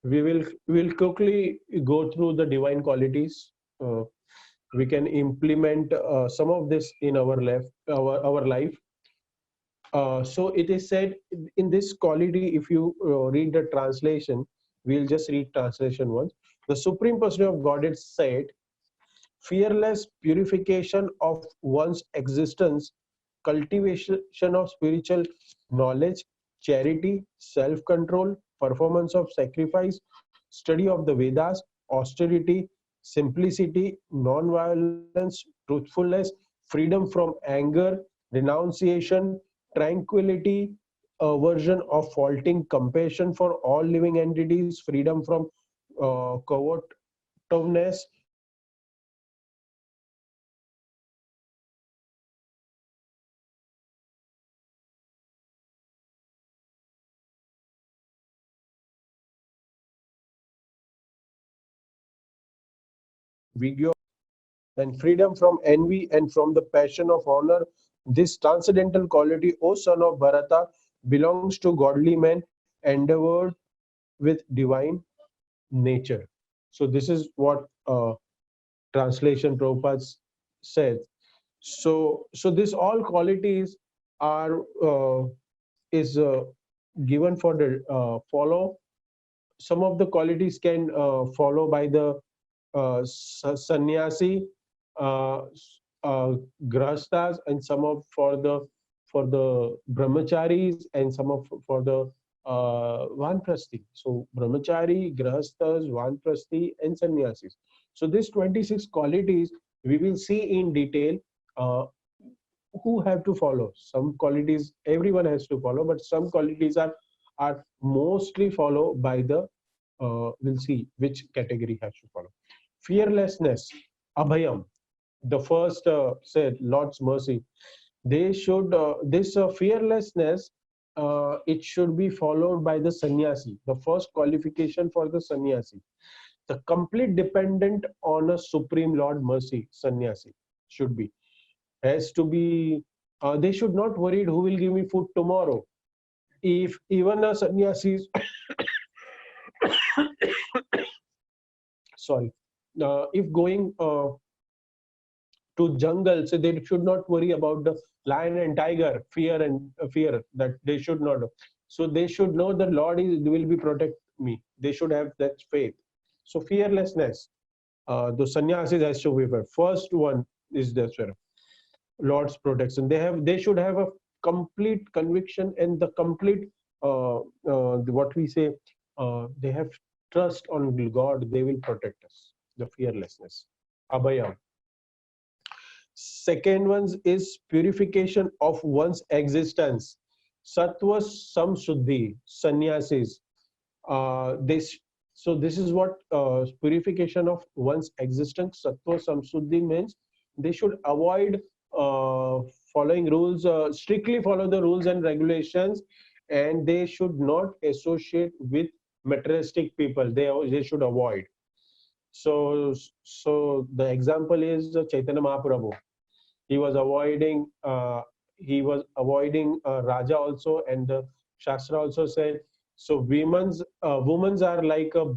[SPEAKER 1] We'll quickly go through the divine qualities. Uh, we can implement some of this in our life. So it is said in this quality, if you read the translation, we'll just read translation once. The Supreme Person of Godhead said, fearless purification of one's existence, cultivation of spiritual knowledge, charity, self control, performance of sacrifice, study of the Vedas, austerity, simplicity, non violence, truthfulness, freedom from anger, renunciation, tranquility, aversion of faulting, compassion for all living entities, freedom from covetousness, vigor, and freedom from envy and from the passion of honor. This transcendental quality, O son of Bharata, belongs to godly men endeavored with divine nature. So this is what translation Prabhupada says. So this all qualities are is given for the follow. Some of the qualities can follow by the sannyasi, uh, grahasthas, and some of for the brahmacharis, and some of for the vanprasthi. So brahmachari, grahasthas, vanprasthi, and sannyasis. So these 26 qualities we will see in detail. Uh, who have to follow some qualities, everyone has to follow, but some qualities are mostly followed by the we'll see which category has to follow. Fearlessness, abhayam, the first said Lord's mercy. They should this fearlessness, it should be followed by the sannyasi. The first qualification for the sannyasi, the complete dependent on a supreme Lord mercy, sannyasi should be, has to be. They should not worry who will give me food tomorrow. If even a sannyasi is sorry, if going to jungle, so they should not worry about the lion and tiger, fear and fear, that they should not. So they should know the Lord is will be protect me. They should have that faith. So fearlessness, the sannyasis has to be first one is this Lord's protection. They should have a complete conviction and the complete what we say, they have trust on God. They will protect us. The fearlessness, abhayam. Second one is purification of one's existence. Sattva samshuddhi, sannyasis. This so this is what purification of one's existence. Sattva samshuddhi means they should avoid following rules, strictly follow the rules and regulations, and they should not associate with materialistic people. They should avoid. So the example is Chaitanya Mahaprabhu. He was avoiding Raja also, and the Shastra also said, so women's are like a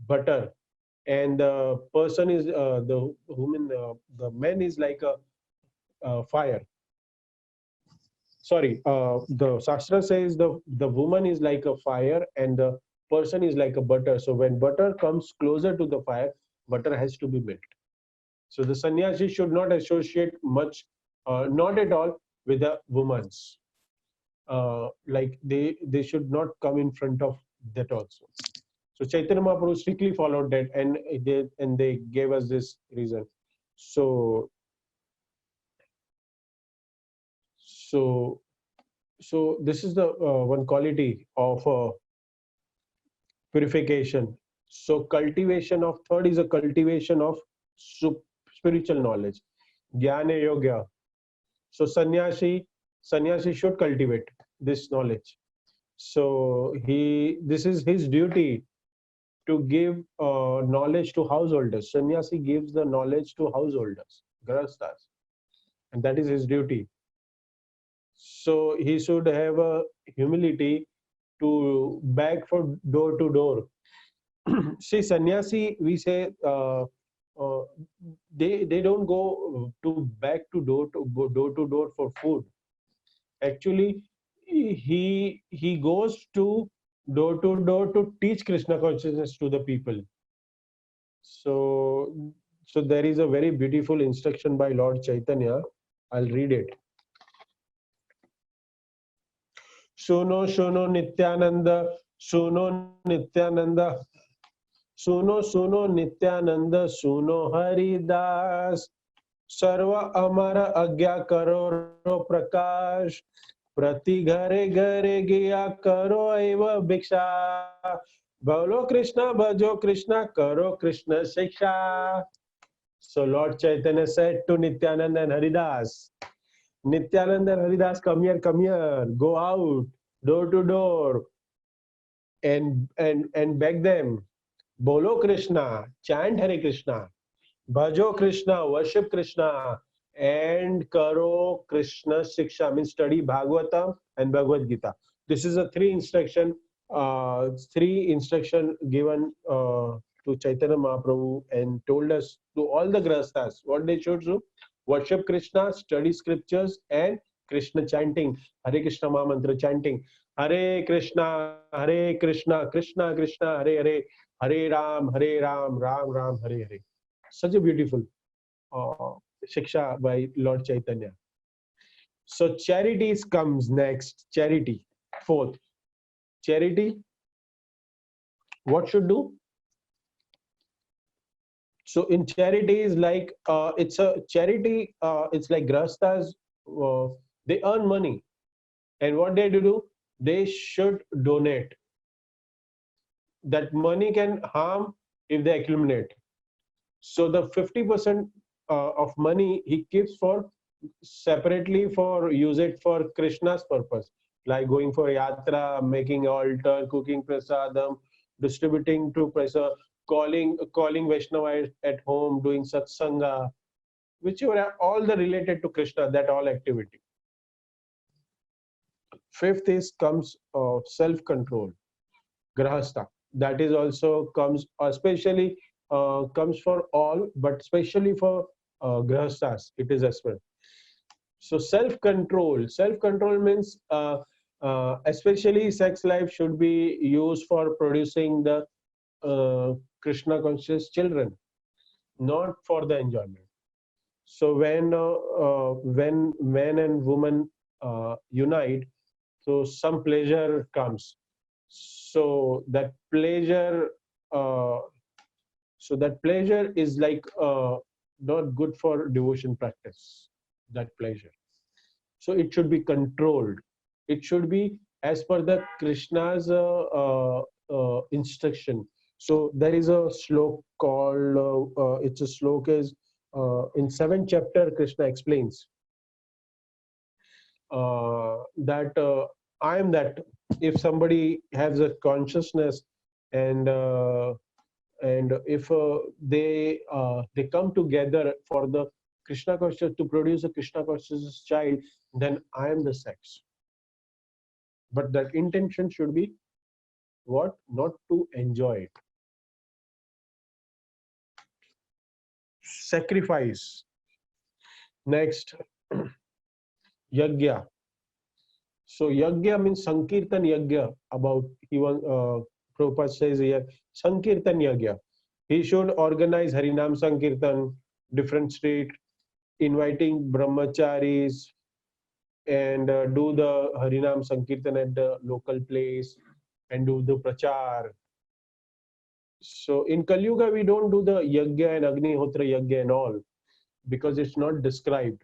[SPEAKER 1] butter, and the person is the woman, the man is like a fire. Sorry, the Shastra says the woman is like a fire and the person is like a butter. So when butter comes closer to the fire, butter has to be melt. So the sannyasi should not associate much, not at all, with the women's. Like they should not come in front of that also. So Chaitanya Mahaprabhu strictly followed that, and they gave us this reason. So so so this is the one quality of purification. So cultivation of third is a cultivation of spiritual knowledge, jnana yoga. So sannyasi should cultivate this knowledge. So this is his duty to give knowledge to householders. Sannyasi gives the knowledge to householders, grahasthas, and that is his duty. So he should have a humility to beg for door to door. See, sannyasi, we say uh, they don't go to beg to door to door for food. Actually, he goes to door to teach Krishna consciousness to the people. So there is a very beautiful instruction by Lord Chaitanya. I'll read it. सुनो सुनो नित्यानंद, सुनो नित्यानंद, सुनो सुनो नित्यानंद, सुनो हरिदास, सर्व अमर आज्ञा करो रो प्रकाश, प्रति घरे घरे गया करो एव भिक्षा, बोलो कृष्ण भजो कृष्ण करो कृष्ण शिक्षा. So Lord Chaitanya said to Nityananda and Haridas, Nityananda and Haridas, come here, go out, door to door, and beg them. Bolo Krishna, chant Hare Krishna, bhajo Krishna, worship Krishna, and karo Krishna Shiksha, means study Bhagavatam and Bhagavad Gita. This is a three instruction given to Chaitanya Mahaprabhu and told us to all the grahasthas what they should do: worship Krishna, study scriptures, and Krishna chanting, Hare Krishna Maha Mantra chanting, Hare Krishna, Krishna Krishna, Hare Hare, Hare Ram, Ram Ram, Hare Hare. Such a beautiful uh, shiksha by Lord Chaitanya. So charities comes next. Charity, fourth. Charity, what should do? So in charity is like it's a charity. It's like grahasthas. They earn money, and what they do? They should donate. That money can harm if they accumulate. So the 50% of money he keeps for separately for use it for Krishna's purpose, like going for yatra, making altar, cooking prasadam, distributing to prasad, calling Vaishnava at home, doing satsanga, which are all the related to Krishna, that all activity. Fifth is comes self-control, grahastha. That is also comes especially comes for all, but especially for grahasthas, it is as well. So self-control means especially sex life should be used for producing the Krishna conscious children, not for the enjoyment. So when man and woman unite, so some pleasure comes. So that pleasure, uh, is like not good for devotion practice. That pleasure. So it should be controlled. It should be as per the Krishna's instruction. So there is a slok called it's a slok is in 7th chapter Krishna explains that I am that. If somebody has a consciousness and if they come together for the Krishna consciousness to produce a Krishna consciousness child, then I am the sex. But that intention should be what? Not to enjoy it. Sacrifice. Next, yajna. So yajna means Sankirtan yajna. About even Prabhupada says here, Sankirtan yajna. He should organize Harinam Sankirtan, different state, inviting brahmacharis and do the Harinam Sankirtan at the local place and do the prachar. So in Kali Yuga, we don't do the yajna and Agnihotra yajna and all because it's not described.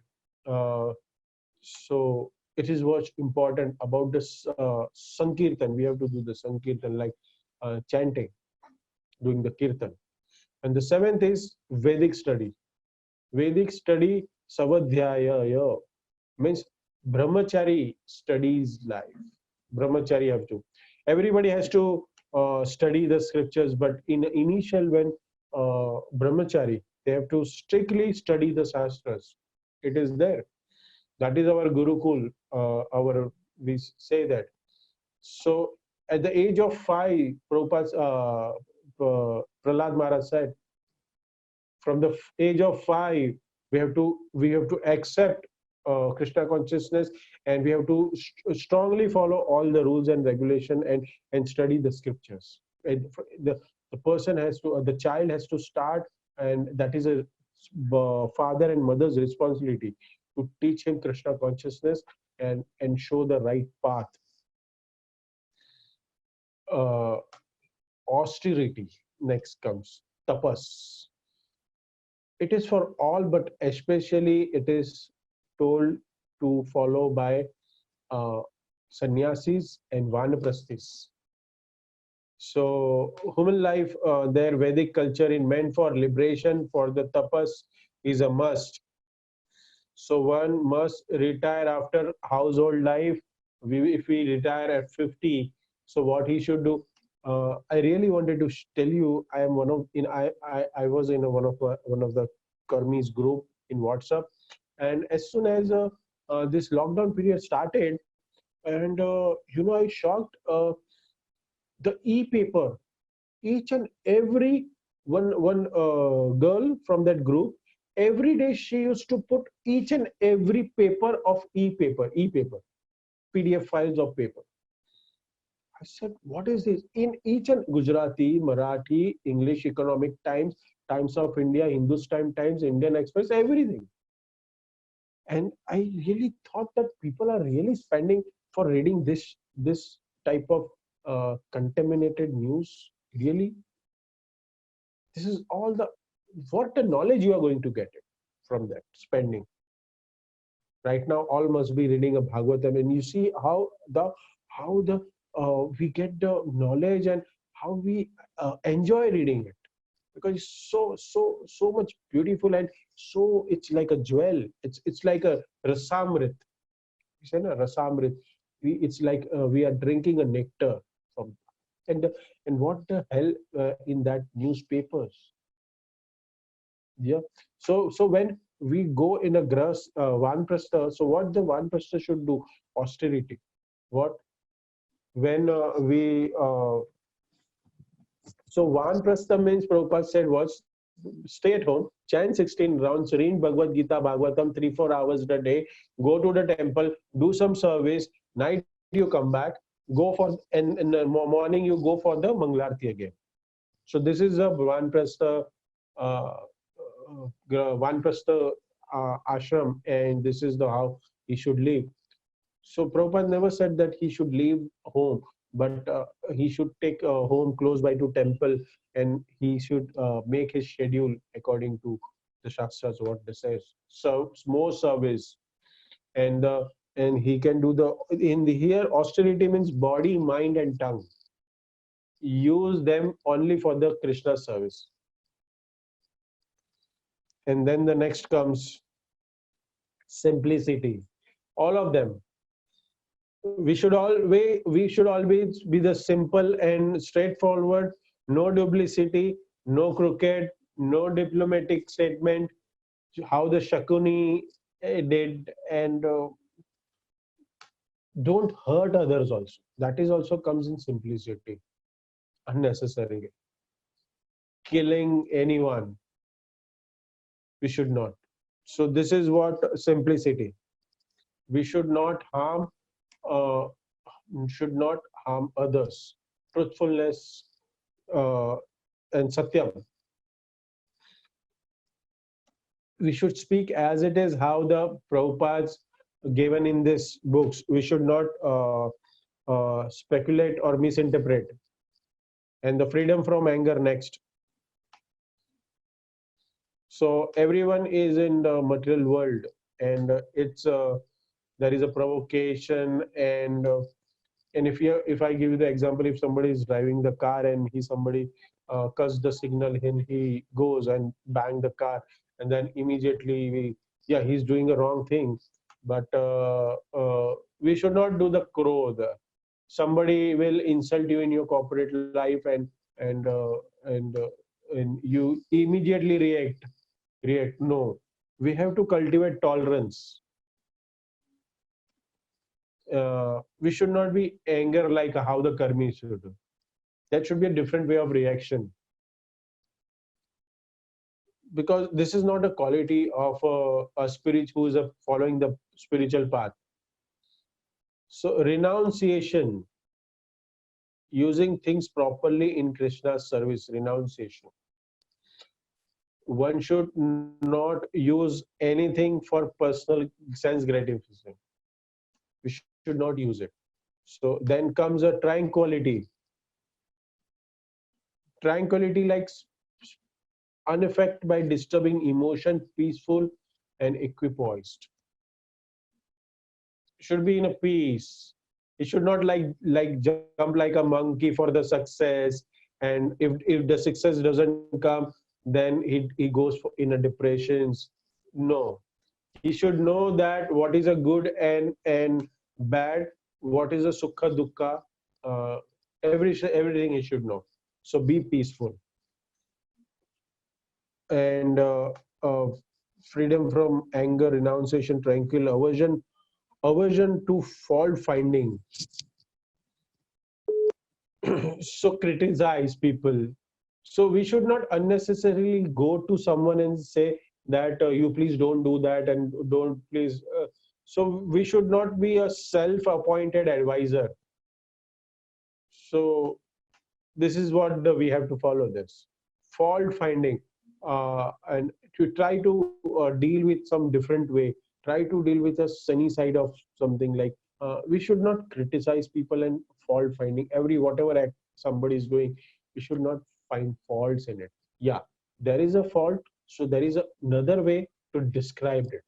[SPEAKER 1] So it is what's important about this Sankirtan. We have to do the Sankirtan like chanting, doing the Kirtan. And the 7th is Vedic study. Vedic study, Savadhyaya. Means brahmachari studies life. Brahmachari have to. Everybody has to study the scriptures, but in initial when brahmachari, they have to strictly study the shastras. It is there. That is our gurukul. Our we say that. So at the age of 5, Prabhupada, Prahlad Maharaj said, from the age of 5, we have to accept Krishna consciousness, and we have to strongly follow all the rules and regulation, and study the scriptures. And the person has to, the child has to start, and that is a father and mother's responsibility to teach him Krishna consciousness, and show the right path. uh, Austerity next comes, tapas. It is for all, but especially it is told to follow by uh, sannyasis and vanaprasthis. So human life, their Vedic culture in meant for liberation, for the tapas is a must. So one must retire after household life. If we retire at 50, so what he should do? I really wanted to tell you, I am one of in I was in one of the Karmis group in WhatsApp, and as soon as this lockdown period started, and I shocked, the e-paper, each and every one girl from that group, every day she used to put each and every paper of e-paper, PDF files of paper. I said, what is this? In each and Gujarati, Marathi, English, Economic Times, Times of India, Hindustan Times, Indian Express, everything. And I really thought that people are really spending for reading this type of contaminated news. Really, this is all the what the knowledge you are going to get it from that spending. Right now all must be reading a Bhagavatam, and you see how the we get the knowledge, and how we enjoy reading it, because it's so much beautiful, and so it's like a jewel. It's like a rasamrit. You say na rasamrit. It's like we are drinking a nectar from, and and what the hell in that newspapers. Yeah. So when we go in a grass vanprastha, so what the vanprastha should do? Austerity. What when we so vanprastha means, Prabhupada said, was stay at home, chant 16 rounds, read Bhagavad Gita, Bhagavatam 3-4 hours a day, go to the temple, do some service, night you come back, go for, and in the morning you go for the Mangalarti again. So this is a vanprastha uh, Vanprastha ashram, and this is the how he should live. So Prabhupada never said that he should leave home, but he should take a home close by to temple, and he should make his schedule according to the Shastras, what they says. So more service, and and he can do the in the here austerity means body, mind, and tongue. Use them only for the Krishna service. And then the next comes simplicity. All of them. We should always be the simple and straightforward. No duplicity, no crooked, no diplomatic statement. How the Shakuni did, and don't hurt others. Also, that is also comes in simplicity. Unnecessarily killing anyone, we should not. So this is what simplicity. We uh, should not harm others. Truthfulness uh, and satyam. We should speak as it is, how the Prabhupada's given in this books. We should not speculate or misinterpret. And the freedom from anger next. So everyone is in the material world, and it's there is a provocation, and if I give you the example, if somebody is driving the car, and somebody cuts the signal, and he goes and bang the car, and then immediately he's doing a wrong thing, But we should not do the krodh. Somebody will insult you in your corporate life, and uh, and uh, and you immediately react. No, we have to cultivate tolerance. We should not be anger like how the karmi should do. That should be a different way of reaction, because this is not a quality of a spirit who is following the spiritual path. So renunciation, using things properly in Krishna's service, renunciation. One should not use anything for personal sense gratification. We should not use it. So then comes a tranquility. Tranquility, like unaffected by disturbing emotion, peaceful and equipoised. Should be in a peace. He should not like jump like a monkey for the success, and if the success doesn't come, then he goes in a depressions. No, he should know that what is a good and bad, what is a sukha dukkha, uh, everything he should know. So be peaceful. And freedom from anger, renunciation, tranquil, aversion to fault finding. So criticize people. So we should not unnecessarily go to someone and say that you please don't do that, and don't please. So we should not be a self-appointed advisor. So this is what we have to follow. This fault finding, and to try to deal with some different way. Try to deal with a sunny side of something, like we should not criticize people and fault finding every whatever act somebody is doing. We should not find faults in it. Yeah, there is a fault, so there is another way to describe it,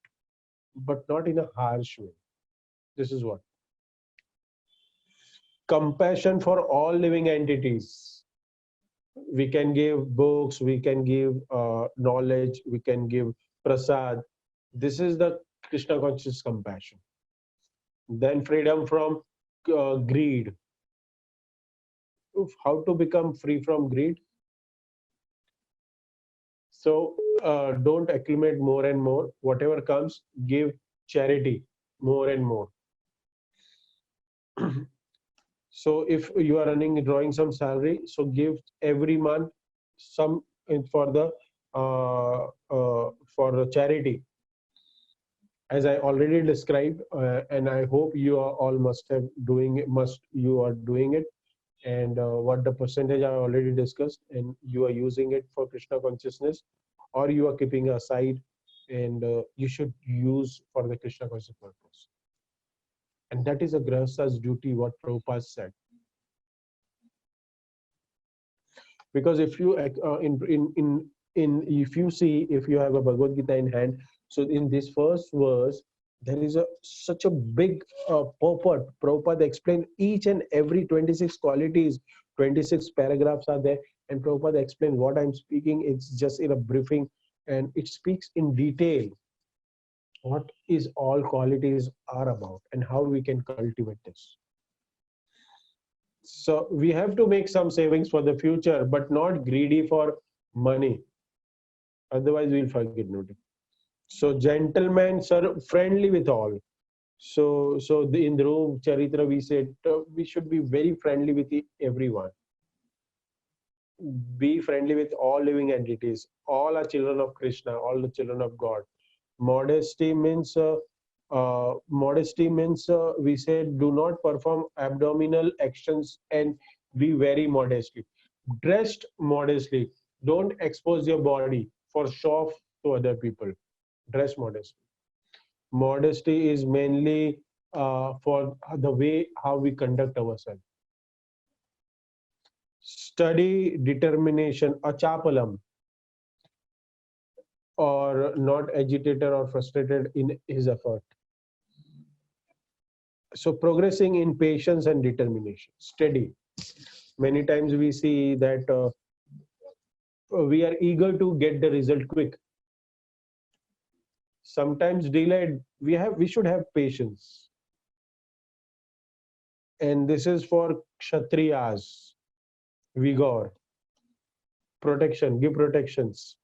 [SPEAKER 1] but not in a harsh way. This is what compassion for all living entities. We can give books, we can give knowledge, we can give prasad. This is the Krishna conscious compassion. Then freedom from greed. How to become free from greed? So don't accumulate more and more. Whatever comes, give charity more and more. So if you are running, drawing some salary, so give every month some for the for the charity, as I already described, and I hope you are all must you are doing it, and what the percentage I already discussed, and you are using it for Krishna consciousness, or you are keeping aside, and you should use for the Krishna conscious purpose. And that is a Grihastha's duty, what Prabhupada said. Because if you if you see, if you have a Bhagavad Gita in hand, so in this first verse there is a such a big purport. Prabhupada explained each and every 26 qualities. 26 paragraphs are there, and Prabhupada explained what I'm speaking. It's just in a briefing, and it speaks in detail what is all qualities are about and how we can cultivate this. So we have to make some savings for the future, but not greedy for money. Otherwise, we'll forget nothing. So gentlemen, sir, friendly with all. In the room Charitra, we said we should be very friendly with everyone. Be friendly with all living entities. All are children of Krishna. All the children of God. Modesty means we said do not perform abdominal actions and be very modestly dressed modestly. Don't expose your body for show off to other people. Dress modestly. Modesty is mainly for the way how we conduct ourselves. Study determination, achapalam, or not agitated or frustrated in his effort. So progressing in patience and determination, steady. Many times we see that we are eager to get the result quick. sometimes delayed. We should have patience. And this is for Kshatriyas, vigor, protection, give protections,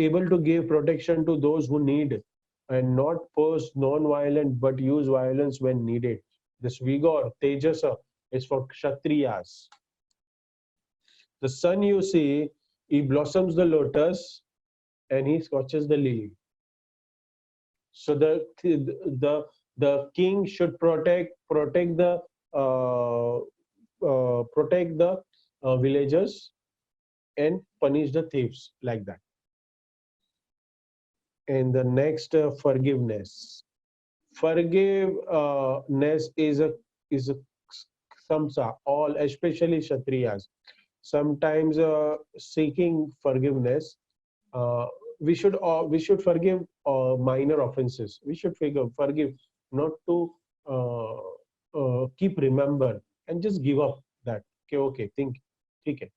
[SPEAKER 1] able to give protection to those who need, and not pose non-violent but use violence when needed. This vigor, Tejasa, is for Kshatriyas. The sun, you see, he blossoms the lotus and he scorches the lily. So the king should protect the villagers and punish the thieves, like that. And the next, forgiveness. Forgiveness is a samsa, all, especially Kshatriyas. Sometimes seeking forgiveness, uh, we should forgive minor offenses. We should forgive, not to keep remember and just give up that. Okay, okay, think, okay.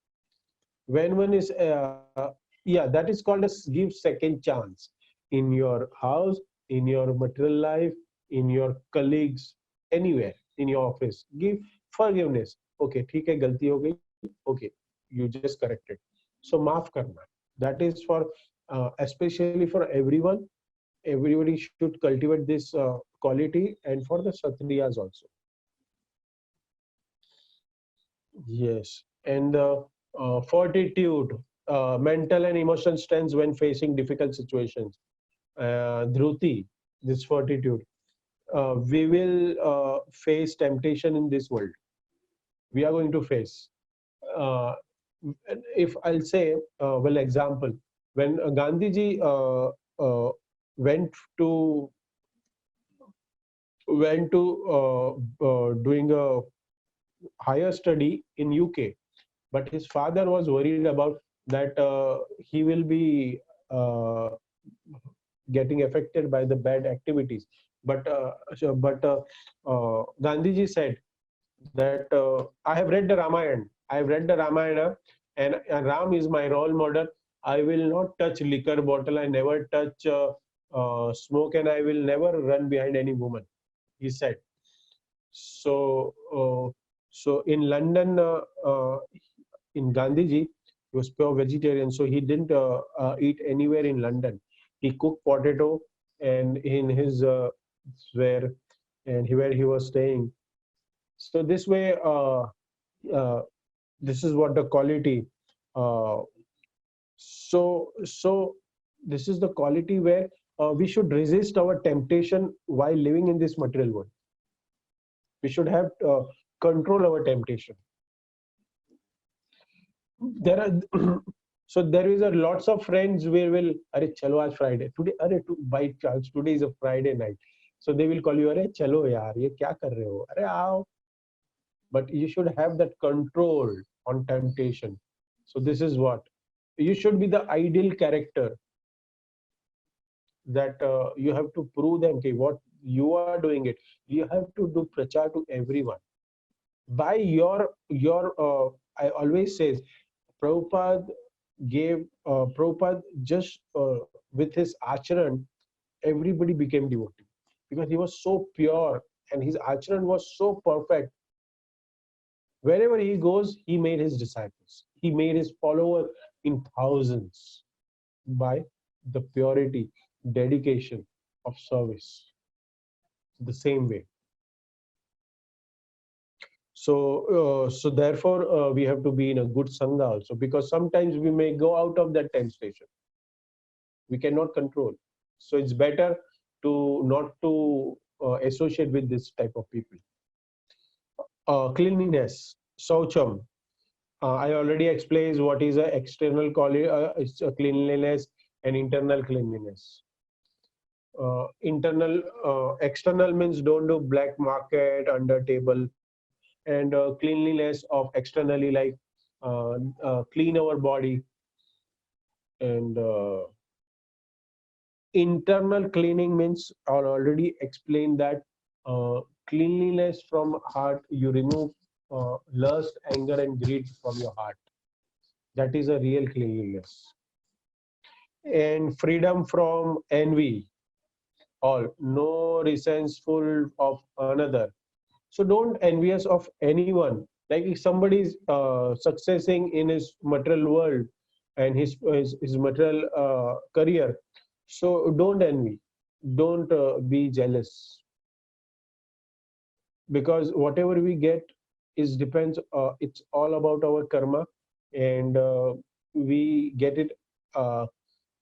[SPEAKER 1] When one is yeah, that is called as give second chance in your house, in your material life, in your colleagues, anywhere, in your office. Give forgiveness. Okay, ठीक है, गलती हो गई. Okay, you just corrected. So माफ करना. That is for especially for everyone. Everybody should cultivate this quality, and for the Kshatriyas also. Yes, and fortitude, mental and emotional strength when facing difficult situations. Dhruti, this fortitude. We will face temptation in this world. We are going to face. Uh, if I'll say, well, example, when Gandhiji went to doing a higher study in UK, but his father was worried about that he will be uh, getting affected by the bad activities. But Gandhiji said that I have read the Ramayana. I have read the Ramayana, and Ram is my role model. I will not touch liquor bottle. I never touch smoke, and I will never run behind any woman. He said. So, so in London, in Gandhiji, he was pure vegetarian, so he didn't eat anywhere in London. He cooked potato, and in his where where he was staying. So this way, uh, this is what the quality. Uh, so this is the quality where we should resist our temptation while living in this material world. We should have control our temptation. There are so there is a lots of friends where will, अरे चलो आज Friday today, अरे by chance today is a Friday night, so they will call you, अरे चलो यार ये क्या कर रहे हो, अरे आओ. But you should have that control on temptation. So this is what you should be, the ideal character, that you have to prove them, okay, what you are doing it, you have to do prachar to everyone by I always says, Prabhupada Prabhupada just with his acharan, everybody became devotee, because he was so pure and his acharan was so perfect. Wherever he goes, he made his disciples. He made his followers in thousands by the purity, dedication of service. The same way. So therefore, we have to be in a good sangha also, because sometimes we may go out of that temptation. We cannot control. So it's better to not to associate with this type of people. Cleanliness, Saucham. I already explained what is a external it's a cleanliness and internal cleanliness. External means don't do black market, under table, and cleanliness of externally, like clean our body, and internal cleaning means I already explained that cleanliness from heart, you remove lust, anger and greed from your heart. That is a real cleanliness. and freedom from envy, all, no resentful of another. So don't envious of anyone. Like if somebody is successing in his material world and his material career, so don't envy, don't be jealous, because whatever we get is depends. It's all about our karma, and we get it.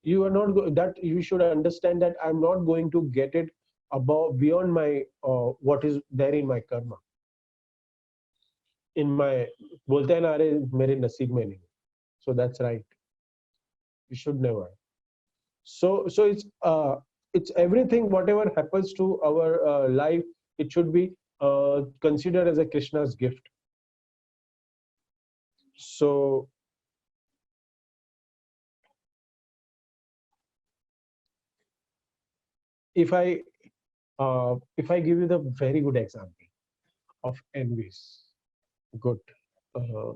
[SPEAKER 1] You are not that you should understand that I'm not going to get it above beyond my what is there in my karma, in my बोलते हैं ना अरे मेरे नसीब में नहीं. So that's right, you should never. So it's everything whatever happens to our life, it should be considered as a Krishna's gift. So if I if I give you the very good example of envies, good, uh,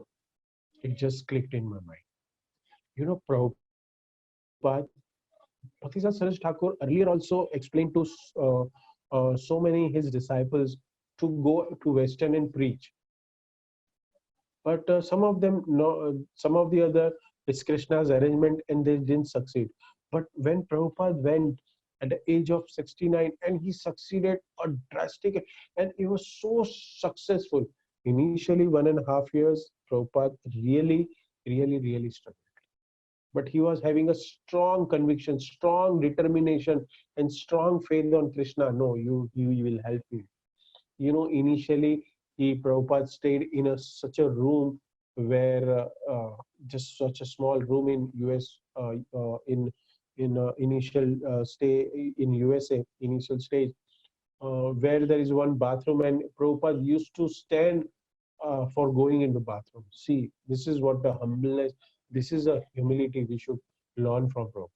[SPEAKER 1] it just clicked in my mind. You know, Prabhupada, Bhaktisiddhanta Saraj Thakur earlier also explained to so many his disciples to go to Western and preach, but some of them no, some of the other is Krishna's arrangement and they didn't succeed. But when Prabhupada went at the age of 69 and he succeeded a drastic, and he was so successful. Initially 1.5 years, Prabhupada really struggled, but he was having a strong conviction, strong determination, and strong faith on Krishna. No, you will help me. You know, initially he Prabhupada stayed in such a room where just such a small room in US, in initial stay in USA, initial stage, where there is one bathroom, and Prabhupada used to stand for going into bathroom. See, this is what the humbleness, this is a humility we should learn from Prabhupada.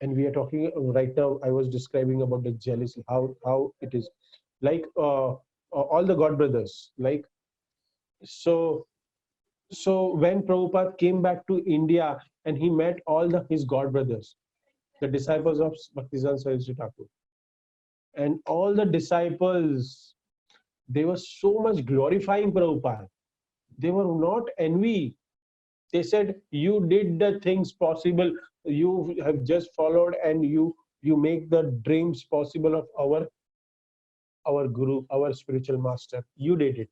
[SPEAKER 1] And we are talking right now, I was describing about the jealousy, how it is. Like all the God brothers, like, so when Prabhupada came back to India and he met all his God brothers, the disciples of Bhaktisiddhanta Saraswati Thakur, and all the disciples, they were so much glorifying Prabhupada. They were not envy. They said, "You did the things possible. You have just followed, and you make the dreams possible of our guru, our spiritual master. You did it."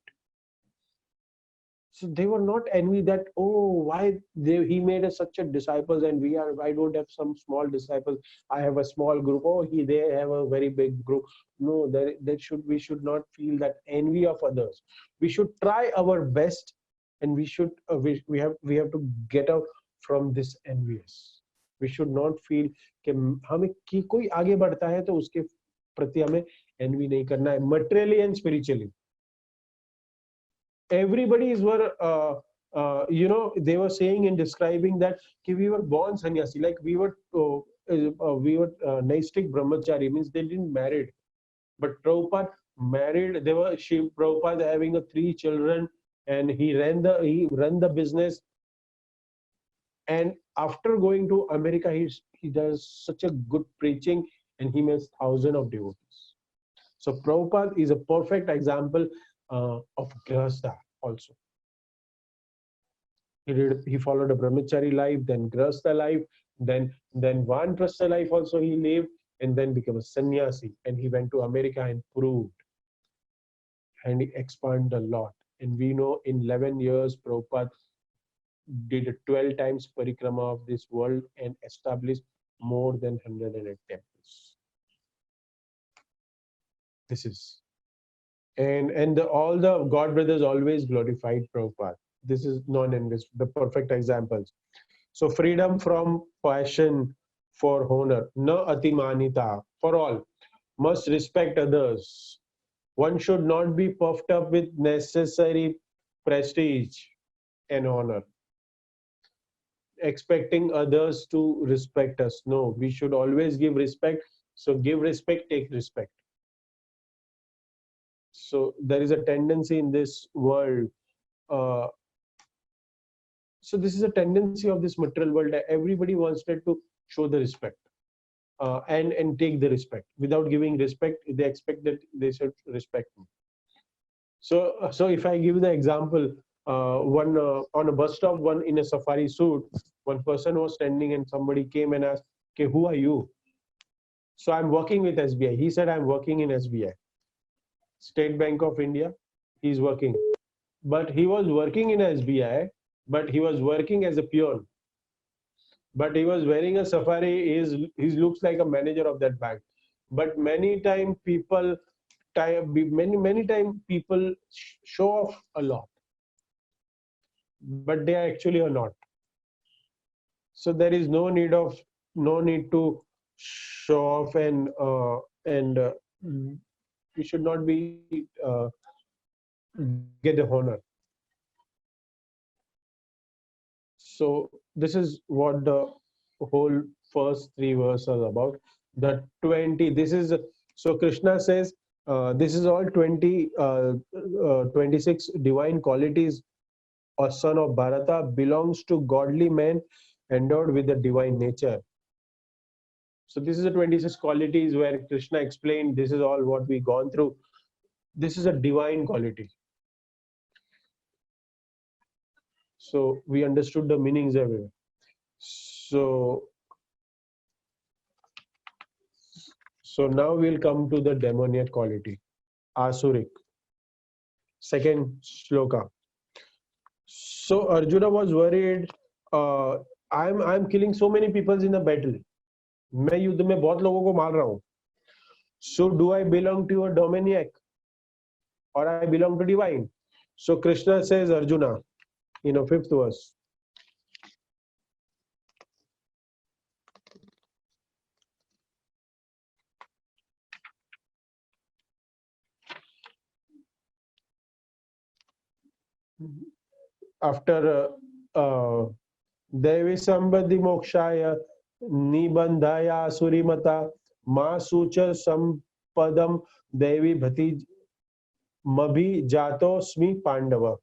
[SPEAKER 1] So they were not envy that, oh, why he made us such a disciples and I don't have some small disciples. I have a small group. Oh, they have a very big group. No, we should not feel that envy of others. We should try our best, and we should we have to get out from this envious. We should not feel कि हमें कोई आगे बढ़ता है तो उसके प्रति हमें envy नहीं करना है, materially and spiritually. Everybody is were they were saying and describing that we were born sannyasi, like we were naistic brahmachari, means they didn't married. But Prabhupada married. They were Prabhupada having 3 children, and he ran the business. And after going to America, he does such a good preaching, and he makes thousands of devotees. So Prabhupada is a perfect example of grahastha also. He followed a brahmachari life, then grahastha life, then vanprastha life also he lived, and then became a sannyasi. And he went to America and proved, and he expanded a lot. And we know in 11 years, Prabhupada did 12 times parikrama of this world and established more than 108 temples. This is, and all the God brothers always glorified Prabhupada. This is non-envious, the perfect examples. So freedom from passion for honor, na atimanita, for all, must respect others. One should not be puffed up with necessary prestige and honor, expecting others to respect us. No, we should always give respect. So give respect, take respect. So there is a tendency in this world, uh, So this is a tendency of this material world that everybody wanted to show the respect, and take the respect. Without giving respect, they expect that they should respect me. So if I give the example, one on a bus stop, one in a safari suit, one person was standing and somebody came and asked, "Okay, who are you?" So I'm working with SBI. He said, "I'm working in SBI, State Bank of India." He's working, but he was working in SBI, but he was working as a peon. But he was wearing a safari. He looks like a manager of that bank. But many time people show off a lot, but they actually are not. So there is no need to show off, and we should not be get the honor. So this is what the whole first three verses are about. The 20. This is so Krishna says this is all 26 divine qualities. A son of Bharata belongs to godly men endowed with the divine nature. So this is the 26 qualities where Krishna explained this is all what we gone through. This is a divine quality. So we understood the meanings everywhere. So now we'll come to the demoniac quality, Asuric. Second shloka. So Arjuna was worried. I'm killing so many people in the battle. मैं युद्ध में बहुत लोगों को मार रहा हूँ. So do I belong to a demoniac or I belong to divine? So Krishna says Arjuna in a fifth verse. After Devi Sambandhi Mokshaya Nibandhaya Surimata Ma Sucha Sampadam Devi Bhati Mabhi Jato Smi Pandava.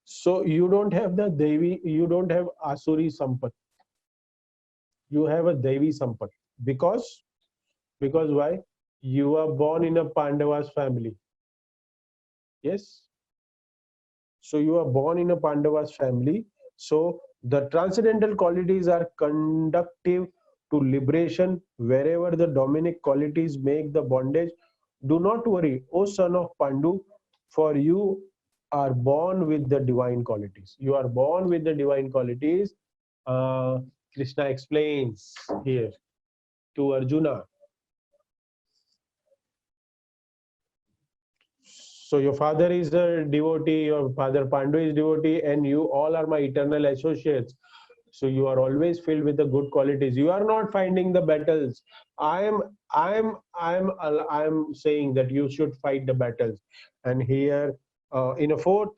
[SPEAKER 1] So you don't have the Devi, you don't have Asuri Sampat. You have a Devi Sampat. Because why? You are born in a Pandava's family. Yes. So you are born in a Pandava's family. So the transcendental qualities are conductive to liberation. Wherever the dominic qualities make the bondage, do not worry, O son of Pandu, for you are born with the divine qualities. You are born with the divine qualities. Krishna explains here to Arjuna. So your father is a devotee, your father Pandu is devotee, and you all are my eternal associates. So you are always filled with the good qualities. You are not finding the battles. I'm saying that you should fight the battles. And here, in a fourth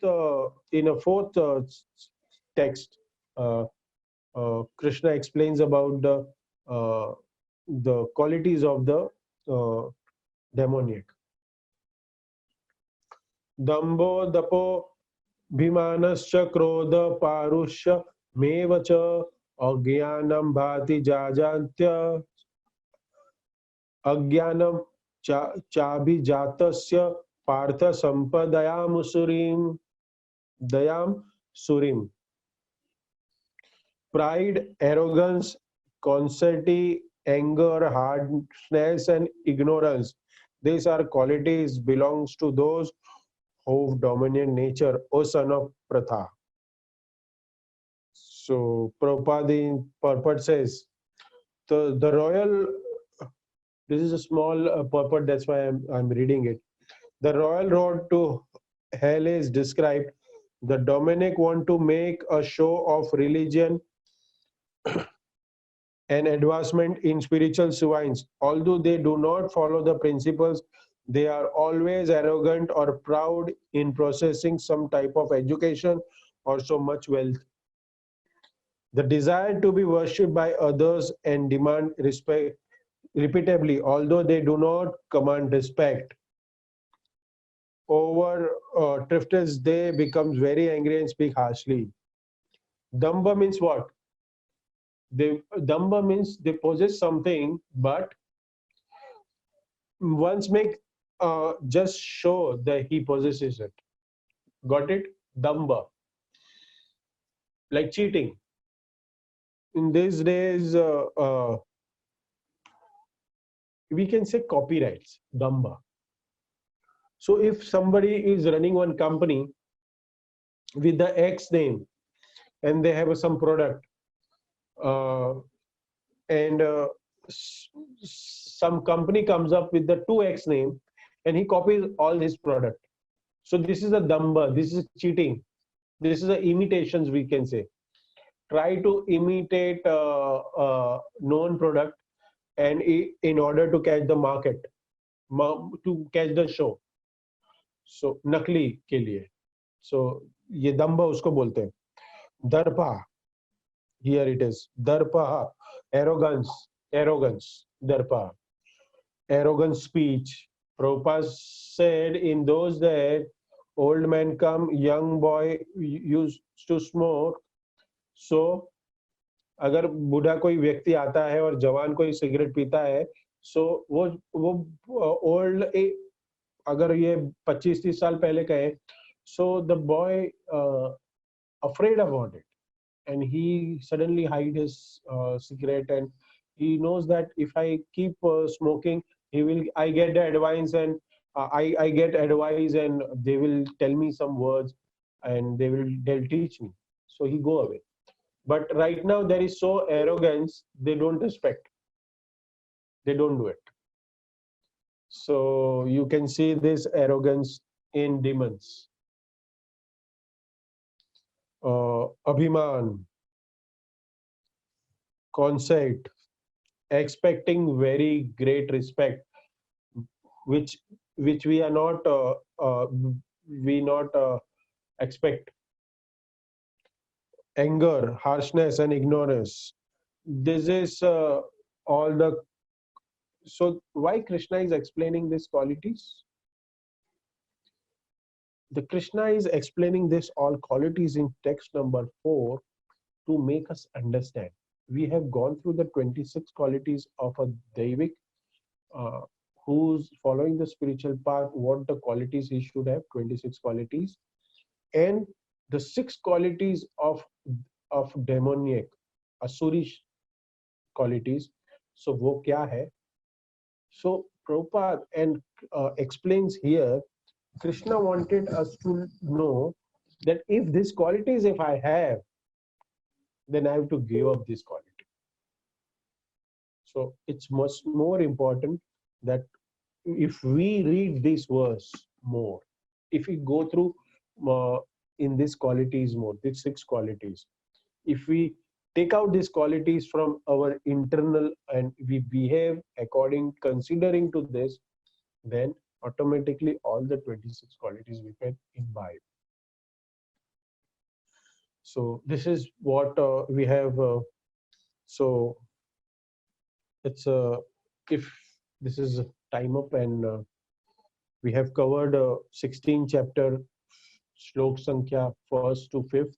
[SPEAKER 1] text, Krishna explains about the qualities of the demoniac. Dambo dapo bhimanascha krodha parushya mevacha agyanam bhati jajantya agyanam chabhijatasya partha sampadayam surim. Pride, arrogance, conceit, anger, harshness, and ignorance. These are qualities belongs to those of dominant nature, O son of Pratha. So Prabhupada in purport says, the royal, this is a small purport, that's why I'm reading it. The royal road to hell is described. The Dominic want to make a show of religion and advancement in spiritual science. Although they do not follow the principles, they are always arrogant or proud in possessing some type of education or so much wealth. The desire to be worshipped by others and demand respect repeatedly, although they do not command respect. over thrifters, they becomes very angry and speak harshly. Damba means what? Damba means they possess something, but once make just show that he possesses it. Got it? Damba, like cheating. In these days, we can say copyrights, Damba. So if somebody is running one company with the X name and they have some product, uh, and some company comes up with the 2X name and he copies all his product. So this is a Damba, this is cheating, this is a imitations, we can say. Try to imitate known product and in order to catch the market, to catch the show. So नकली के लिए. So ये दम्भ उसको बोलते हैं. दर्पा, here it is. Darpa, arrogance, darpa, arrogant speech. Prabhupada said in those days, old man come, young boy used to smoke. So अगर बूढ़ा कोई व्यक्ति आता है और जवान कोई सिगरेट पीता है, so वो ओल्ड, अगर ये 25-30 साल पहले का है, so the boy afraid about it and he suddenly hide his cigarette, and he knows that if I keep smoking, I get the advice, and I get advice and they will tell me some words and they'll teach me, so he go away. But right now there is so arrogance, they don't respect, they don't do it. So you can see this arrogance in demons. Abhiman, conceit, expecting very great respect, which we are not we not expect. Anger, harshness, and ignorance. This is all the. So why Krishna is explaining these qualities? The Krishna is explaining this all qualities in text number 4 to make us understand. We have gone through the 26 qualities of a Daivik uh, who's following the spiritual path, what the qualities he should have, 26 qualities, and the 6 qualities of demoniac, asurish qualities. So wo kya hai? So Prabhupada and explains here, Krishna wanted us to know that if these qualities, if I have, then I have to give up this quality. So it's much more important that if we read this verse more, if we go through in these qualities more, these 6 qualities, if we take out these qualities from our internal and we behave according, considering to this, then automatically all the 26 qualities we can imbibe. So this is what we have. So it's if this is time up, and we have covered 16 chapter, shlok sankhya 1st to 5th.